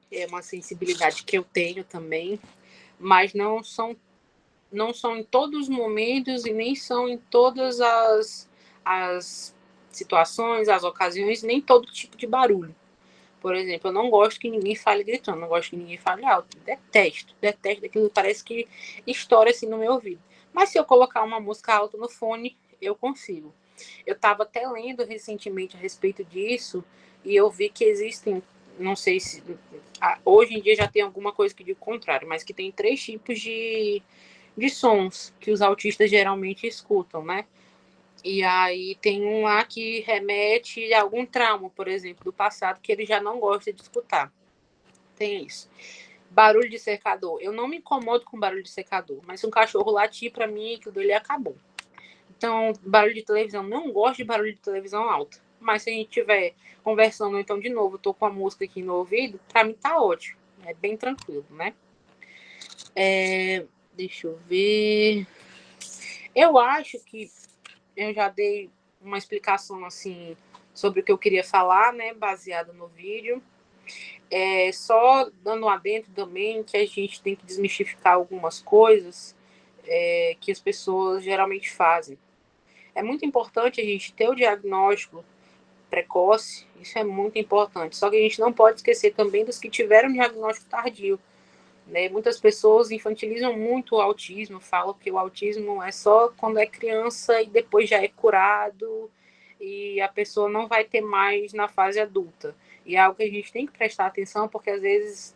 é uma sensibilidade que eu tenho também, mas não são em todos os momentos e nem são em todas as situações, as ocasiões, nem todo tipo de barulho. Por exemplo, eu não gosto que ninguém fale gritando, não gosto que ninguém fale alto. Detesto aquilo, parece que estoura assim no meu ouvido. Mas se eu colocar uma música alta no fone, eu consigo. Eu estava até lendo recentemente a respeito disso e eu vi que existem, não sei se hoje em dia já tem alguma coisa que diga o contrário, mas que tem 3 tipos de sons que os autistas geralmente escutam, né? E aí tem um lá que remete a algum trauma, por exemplo, do passado, que ele já não gosta de escutar. Tem isso. Barulho de secador. Eu não me incomodo com barulho de secador, mas se um cachorro latir para mim, aquilo dele acabou. Então, barulho de televisão. Não gosto de barulho de televisão alta. Mas se a gente estiver conversando, então, de novo, eu tô com a música aqui no ouvido, para mim tá ótimo. É bem tranquilo, né? Deixa eu ver. Eu acho que eu já dei uma explicação assim sobre o que eu queria falar, né, baseada no vídeo. Só dando um adendo também que a gente tem que desmistificar algumas coisas que as pessoas geralmente fazem. É muito importante a gente ter o diagnóstico precoce, isso é muito importante. Só que a gente não pode esquecer também dos que tiveram diagnóstico tardio. Né? Muitas pessoas infantilizam muito o autismo, falam que o autismo é só quando é criança e depois já é curado e a pessoa não vai ter mais na fase adulta. E é algo que a gente tem que prestar atenção, porque às vezes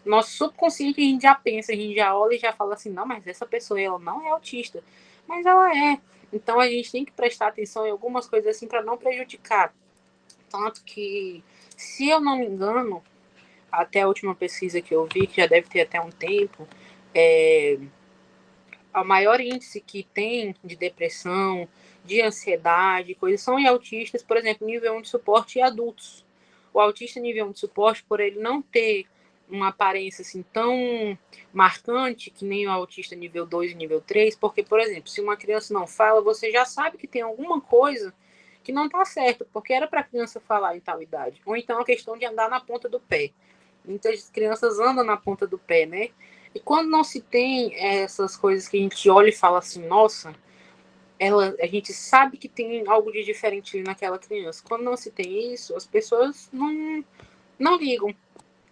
nosso subconsciente a gente já pensa, a gente já olha e já fala assim, não, mas essa pessoa ela não é autista, mas ela é. Então a gente tem que prestar atenção em algumas coisas assim para não prejudicar. Tanto que, se eu não me engano, até a última pesquisa que eu vi, que já deve ter até um tempo, o maior índice que tem de depressão, de ansiedade, coisas são em autistas, por exemplo, nível 1 de suporte e adultos. O autista nível 1 de suporte, por ele não ter uma aparência assim tão marcante que nem o autista nível 2 e nível 3, porque, por exemplo, se uma criança não fala, você já sabe que tem alguma coisa que não está certo, porque era para a criança falar em tal idade. Ou então a questão de andar na ponta do pé. Muitas crianças andam na ponta do pé, né? E quando não se tem essas coisas que a gente olha e fala assim, nossa, a gente sabe que tem algo de diferente naquela criança. Quando não se tem isso, as pessoas não ligam.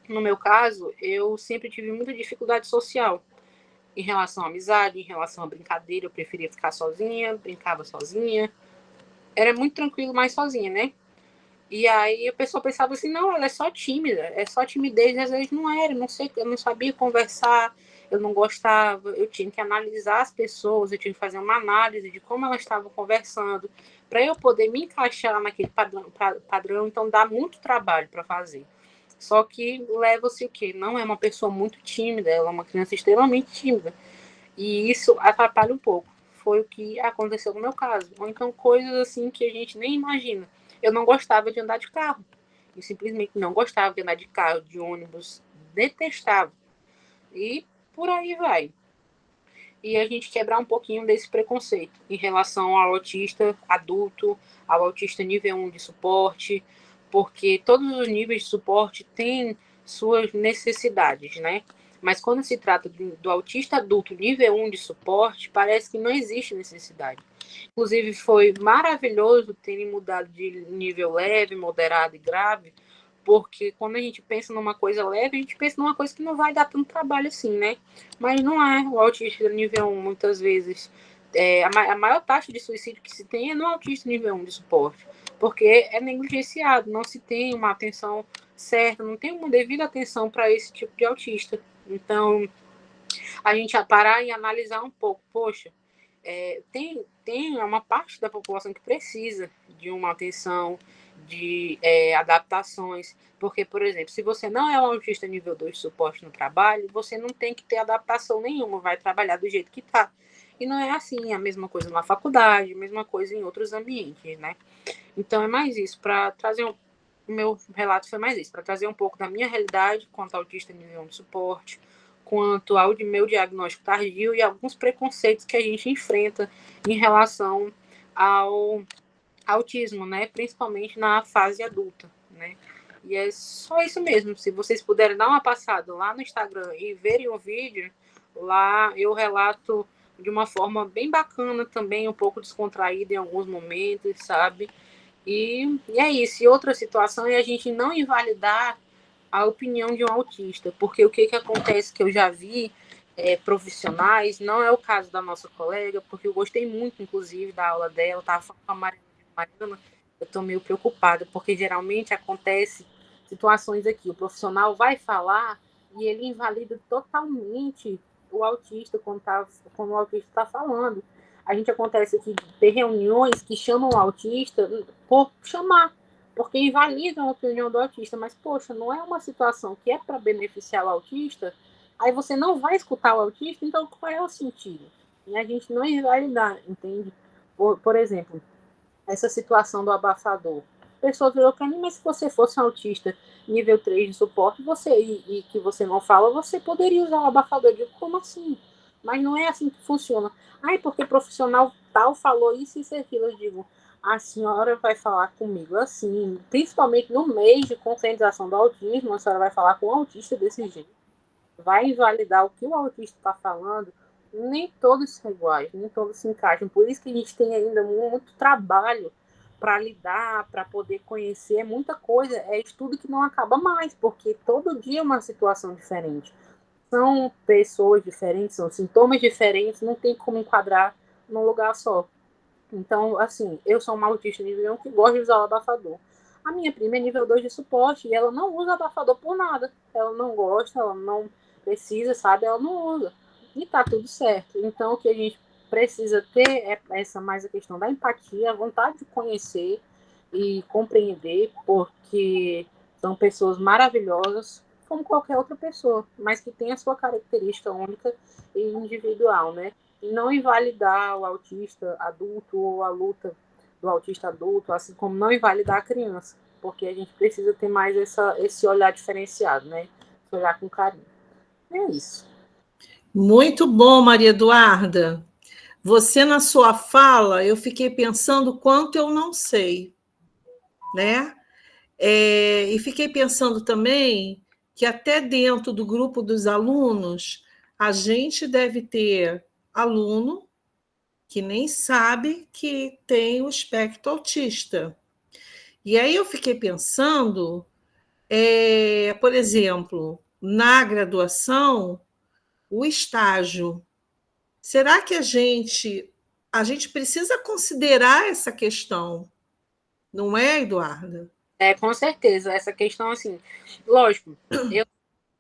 No meu caso, eu sempre tive muita dificuldade social em relação à amizade, em relação à brincadeira. Eu preferia ficar sozinha, brincava sozinha. Era muito tranquilo, mais sozinha, né? E aí a pessoa pensava assim, não, ela é só tímida, é só timidez, e às vezes não era, não sei, eu não sabia conversar, eu não gostava, eu tinha que analisar as pessoas, eu tinha que fazer uma análise de como elas estavam conversando, para eu poder me encaixar naquele padrão, então dá muito trabalho para fazer. Só que leva-se o quê? Não é uma pessoa muito tímida, ela é uma criança extremamente tímida, e isso atrapalha um pouco. Foi o que aconteceu no meu caso. Ou então coisas assim que a gente nem imagina. Eu não gostava de andar de carro. Eu simplesmente não gostava de andar de carro, de ônibus. Detestava. E por aí vai. E a gente quebrar um pouquinho desse preconceito em relação ao autista adulto, ao autista nível 1 de suporte, porque todos os níveis de suporte têm suas necessidades, né? Mas quando se trata do autista adulto nível 1 de suporte, parece que não existe necessidade. Inclusive, foi maravilhoso terem mudado de nível leve, moderado e grave, porque quando a gente pensa numa coisa leve, a gente pensa numa coisa que não vai dar tanto trabalho assim, né? Mas não é. O autista nível 1, muitas vezes, a maior taxa de suicídio que se tem é no autista nível 1 de suporte, porque é negligenciado, não se tem uma atenção certa, não tem uma devida atenção para esse tipo de autista. Então, a gente parar e analisar um pouco, poxa, tem uma parte da população que precisa de uma atenção, de adaptações, porque, por exemplo, se você não é um autista nível 2 de suporte no trabalho, você não tem que ter adaptação nenhuma, vai trabalhar do jeito que está. E não é assim, a mesma coisa na faculdade, a mesma coisa em outros ambientes, né? Então é mais isso, para trazer o meu relato foi mais isso, para trazer um pouco da minha realidade quanto autista nível 1 de suporte, quanto ao meu diagnóstico tardio e alguns preconceitos que a gente enfrenta em relação ao autismo, né? Principalmente na fase adulta, né? E é só isso mesmo. Se vocês puderem dar uma passada lá no Instagram e verem o vídeo, lá eu relato de uma forma bem bacana também, um pouco descontraída em alguns momentos, sabe? E é isso. E outra situação é a gente não invalidar a opinião de um autista, porque o que acontece que eu já vi profissionais, não é o caso da nossa colega, porque eu gostei muito, inclusive, da aula dela, estava falando com a Mariana, eu estou meio preocupada, porque geralmente acontece situações aqui, o profissional vai falar e ele invalida totalmente o autista quando o autista está falando. A gente acontece aqui de ter reuniões que chamam o autista por chamar, porque invalidam a opinião do autista, mas, poxa, não é uma situação que é para beneficiar o autista, aí você não vai escutar o autista, então qual é o sentido? E a gente não invalidar, entende? Por exemplo, essa situação do abafador. A pessoa virou para mim, mas se você fosse um autista nível 3 de suporte, e que você não fala, você poderia usar o abafador. Eu digo, como assim? Mas não é assim que funciona. Ai, porque profissional tal falou isso e aquilo. Eu digo, a senhora vai falar comigo assim, principalmente no mês de conscientização do autismo, a senhora vai falar com o autista desse jeito. Vai invalidar o que o autista está falando. Nem todos são iguais, nem todos se encaixam. Por isso que a gente tem ainda muito trabalho para lidar, para poder conhecer, é muita coisa, é estudo que não acaba mais, porque todo dia é uma situação diferente. São pessoas diferentes, são sintomas diferentes, não tem como enquadrar num lugar só. Então, assim, eu sou uma autista nível 1 que gosta de usar o abafador. A minha prima é nível 2 de suporte e ela não usa abafador por nada. Ela não gosta, ela não precisa, sabe? Ela não usa. E tá tudo certo. Então, o que a gente precisa ter é mais a questão da empatia, a vontade de conhecer e compreender, porque são pessoas maravilhosas, como qualquer outra pessoa, mas que tem a sua característica única e individual, né? E não invalidar o autista adulto ou a luta do autista adulto, assim como não invalidar a criança, porque a gente precisa ter mais esse olhar diferenciado, né? Esse olhar com carinho. É isso. Muito bom, Maria Eduarda. Você, na sua fala, eu fiquei pensando quanto eu não sei, né? E fiquei pensando também que até dentro do grupo dos alunos, a gente deve ter aluno que nem sabe que tem o espectro autista. E aí eu fiquei pensando, por exemplo, na graduação, o estágio. Será que a gente precisa considerar essa questão, não é, Eduarda? Com certeza. Essa questão, assim, lógico, no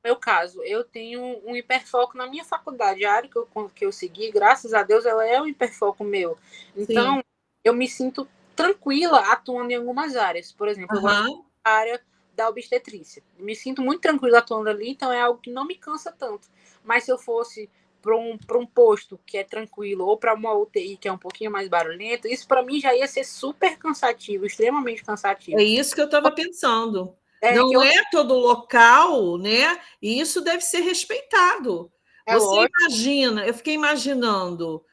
meu caso, eu tenho um hiperfoco na minha faculdade. A área que eu segui, graças a Deus, ela é um hiperfoco meu. Então, sim, eu me sinto tranquila atuando em algumas áreas. Por exemplo, eu gosto da área da obstetrícia. Me sinto muito tranquila atuando ali, então é algo que não me cansa tanto. Mas se eu fosse para um posto que é tranquilo ou para uma UTI que é um pouquinho mais barulhento, isso para mim já ia ser super cansativo, extremamente cansativo. É isso que eu estava pensando. Não eu... é todo local, né? E isso deve ser respeitado. Você lógico. imagina, eu fiquei imaginando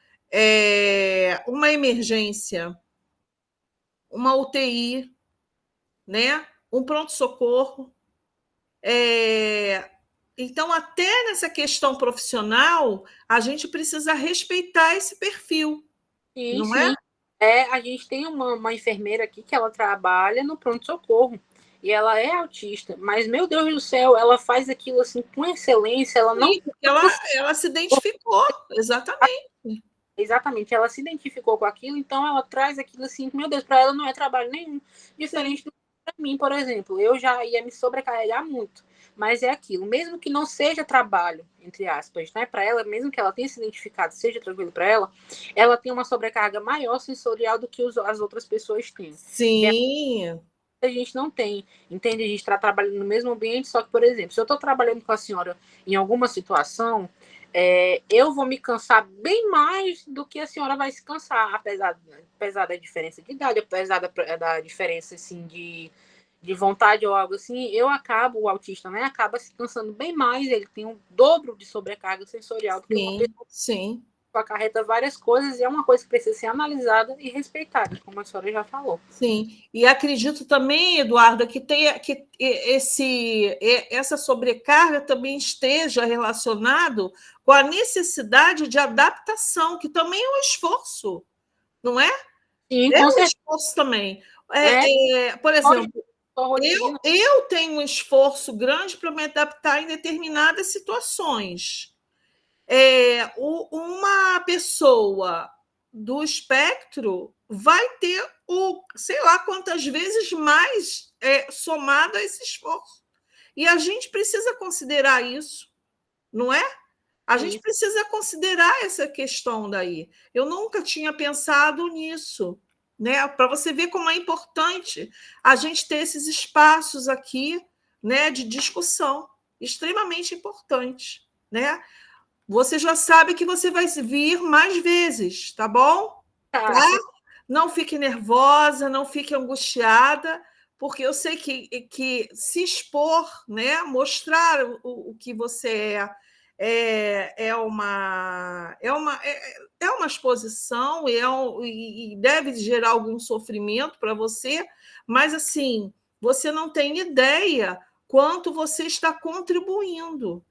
uma emergência, uma UTI, né? Um pronto-socorro. Então, até nessa questão profissional, a gente precisa respeitar esse perfil, Sim, não sim. A gente tem uma enfermeira aqui que ela trabalha no pronto-socorro e ela é autista, mas, meu Deus do céu, ela faz aquilo assim com excelência, ela não... Sim, porque ela se identificou, exatamente. Exatamente, ela se identificou com aquilo, então ela traz aquilo assim, meu Deus, para ela não é trabalho nenhum, diferente do para mim, por exemplo, eu já ia me sobrecarregar muito, mas é aquilo, mesmo que não seja trabalho, entre aspas, né, para ela, mesmo que ela tenha se identificado, seja tranquilo para ela tem uma sobrecarga maior sensorial do que as outras pessoas têm. Sim. A gente não tem, entende? A gente está trabalhando no mesmo ambiente, só que, por exemplo, se eu estou trabalhando com a senhora em alguma situação, eu vou me cansar bem mais do que a senhora vai se cansar, apesar da diferença de idade, apesar da diferença, assim, de vontade ou algo assim, o autista, né, acaba se cansando bem mais, ele tem um dobro de sobrecarga sensorial do que uma pessoa. Sim. Acarreta várias coisas e é uma coisa que precisa ser analisada e respeitada, como a senhora já falou. Sim, e acredito também, Eduarda, que essa sobrecarga também esteja relacionado com a necessidade de adaptação, que também é um esforço, não é? Sim, é um esforço também. Por exemplo, Só rotina. eu tenho um esforço grande para me adaptar em determinadas situações. Uma pessoa do espectro vai ter sei lá quantas vezes mais somado a esse esforço. E a gente precisa considerar isso, não é? A gente precisa considerar essa questão daí. Eu nunca tinha pensado nisso, né? Para você ver como é importante a gente ter esses espaços aqui, né, de discussão, extremamente importante, né? Você já sabe que você vai vir mais vezes, tá bom? Tá? Não fique nervosa, não fique angustiada, porque eu sei que se expor, né, mostrar o que você é uma exposição e deve gerar algum sofrimento para você, mas assim, você não tem ideia quanto você está contribuindo.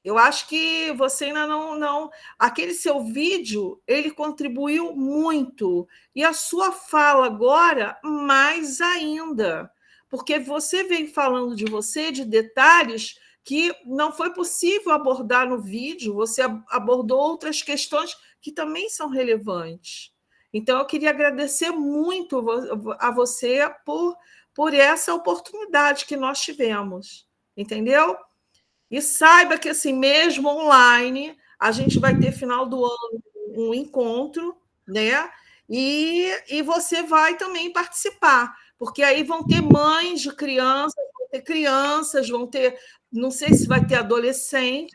Eu acho que você ainda não. Aquele seu vídeo, ele contribuiu muito. E a sua fala agora, mais ainda. Porque você vem falando de você, de detalhes que não foi possível abordar no vídeo, você abordou outras questões que também são relevantes. Então, eu queria agradecer muito a você por essa oportunidade que nós tivemos. Entendeu? E saiba que, assim, mesmo online, a gente vai ter final do ano um encontro, né? E você vai também participar, porque aí vão ter mães de crianças, vão ter, não sei se vai ter adolescente,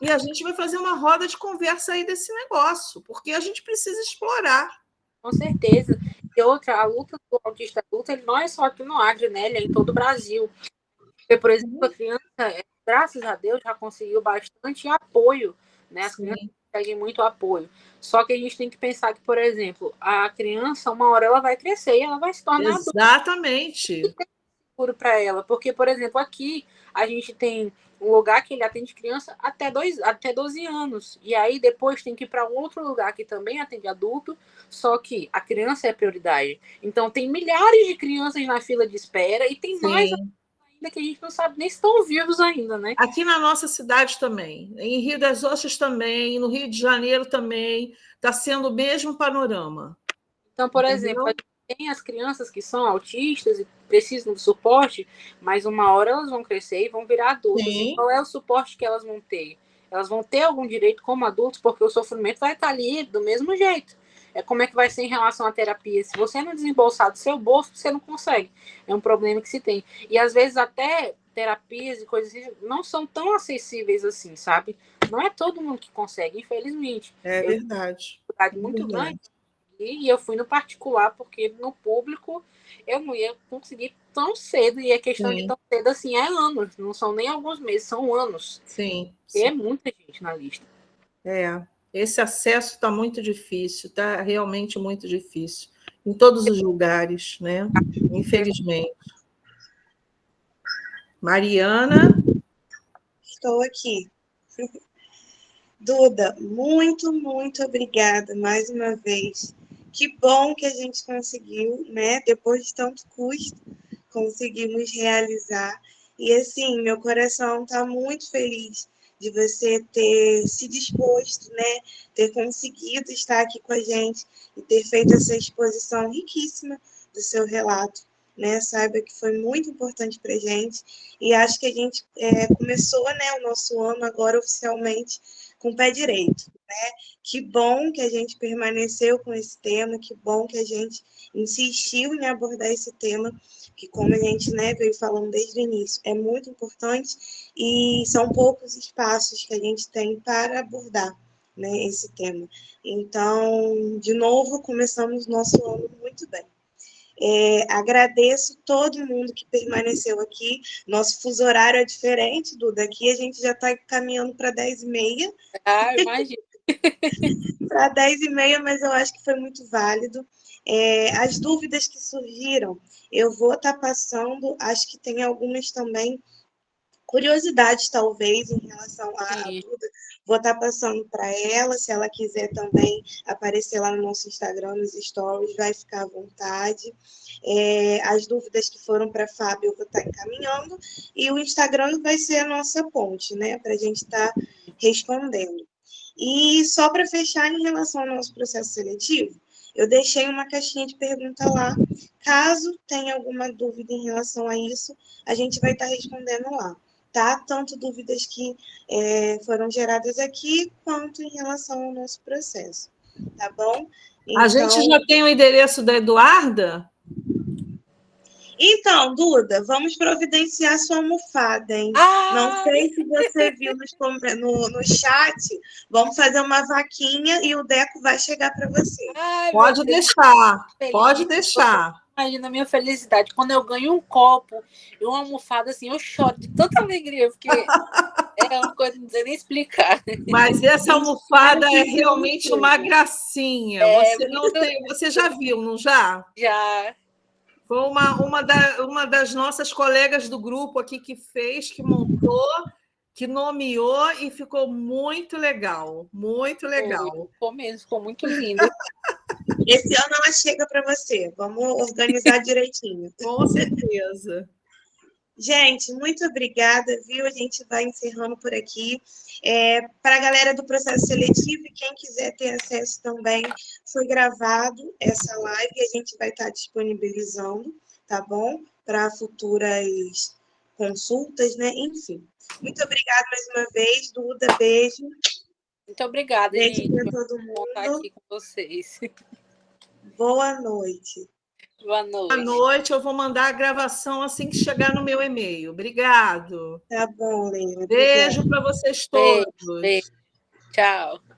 e a gente vai fazer uma roda de conversa aí desse negócio, porque a gente precisa explorar. Com certeza. E outra, a luta do autista adulto, ele não é só aqui no Acre, né? Ele é em todo o Brasil. Porque, por exemplo, a criança, graças a Deus, já conseguiu bastante apoio, né? As crianças conseguem muito apoio. Só que a gente tem que pensar que, por exemplo, a criança, uma hora ela vai crescer e ela vai se tornar adulta. Exatamente. Seguro para ela. Porque, por exemplo, aqui a gente tem um lugar que ele atende criança até 12 anos. E aí depois tem que ir para um outro lugar que também atende adulto, só que a criança é prioridade. Então tem milhares de crianças na fila de espera e tem mais ainda que a gente não sabe nem se estão vivos ainda, né? Aqui na nossa cidade também, em Rio das Ostras também, no Rio de Janeiro também, está sendo o mesmo panorama. Então, por exemplo, tem as crianças que são autistas e precisam de suporte, mas uma hora elas vão crescer e vão virar adultas. E qual é o suporte que elas vão ter? Elas vão ter algum direito como adultos, porque o sofrimento vai estar ali do mesmo jeito. Como é que vai ser em relação à terapia? Se você não desembolsar do seu bolso, você não consegue. É um problema que se tem. E às vezes até terapias e coisas assim não são tão acessíveis assim, sabe? Não é todo mundo que consegue, infelizmente. É verdade. Eu tenho muito grande e eu fui no particular, porque no público eu não ia conseguir tão cedo. E a questão de tão cedo assim é anos, não são nem alguns meses, são anos. Sim. E é muita gente na lista. Esse acesso está muito difícil, está realmente muito difícil, em todos os lugares, né? Infelizmente. Mariana? Estou aqui. Duda, muito, muito obrigada mais uma vez. Que bom que a gente conseguiu, né? Depois de tanto custo, conseguimos realizar. E assim, meu coração está muito feliz de você ter se disposto, né? Ter conseguido estar aqui com a gente e ter feito essa exposição riquíssima do seu relato, né? Saiba que foi muito importante para a gente e acho que a gente começou, né, o nosso ano agora oficialmente com o pé direito, né? Que bom que a gente permaneceu com esse tema, que bom que a gente insistiu em abordar esse tema, que como a gente, né, veio falando desde o início, é muito importante e são poucos espaços que a gente tem para abordar, né, esse tema. Então, de novo, começamos nosso ano muito bem. Agradeço todo mundo que permaneceu aqui. Nosso fuso horário é diferente, Duda. Aqui a gente já está caminhando para 10h30. Imagina. Para 10h30, mas eu acho que foi muito válido. As dúvidas que surgiram, eu vou estar passando, acho que tem algumas também curiosidades, talvez, em relação à Sim. Duda. Vou estar passando para ela, se ela quiser também aparecer lá no nosso Instagram, nos stories, vai ficar à vontade. As dúvidas que foram para a Fábio eu vou estar encaminhando, e o Instagram vai ser a nossa ponte, né, para a gente estar respondendo. E só para fechar, em relação ao nosso processo seletivo, eu deixei uma caixinha de pergunta lá. Caso tenha alguma dúvida em relação a isso, a gente vai estar respondendo lá, tá? Tanto dúvidas que foram geradas aqui, quanto em relação ao nosso processo, tá bom? A gente já tem o endereço da Eduarda? Então, Duda, vamos providenciar sua almofada, hein? Não sei se você viu no chat, vamos fazer uma vaquinha e o Deco vai chegar para você. Ai, Pode deixar, pode deixar. Imagina a minha felicidade. Quando eu ganho um copo e uma almofada, assim, eu choro de tanta alegria, porque é uma coisa que não sei nem explicar. Mas essa almofada é realmente uma gracinha. Você já viu, não já? Já. Foi uma das nossas colegas do grupo aqui que fez, que montou, que nomeou e ficou muito legal. Muito legal. Ficou mesmo, ficou muito lindo. Esse ano ela chega para você. Vamos organizar direitinho. Com certeza. Gente, muito obrigada, viu? A gente vai encerrando por aqui. Para a galera do processo seletivo, e quem quiser ter acesso também, foi gravado essa live e a gente vai estar disponibilizando, tá bom? Para futuras consultas, né? Enfim. Muito obrigada mais uma vez, Duda. Beijo. Muito obrigada, Beijo gente. para todo Vou estar mundo. aqui com vocês. Boa noite. Boa noite. Boa noite. Eu vou mandar a gravação assim que chegar no meu e-mail. Obrigado. Tá bom, Lena. Beijo para vocês todos. Beijo. Tchau.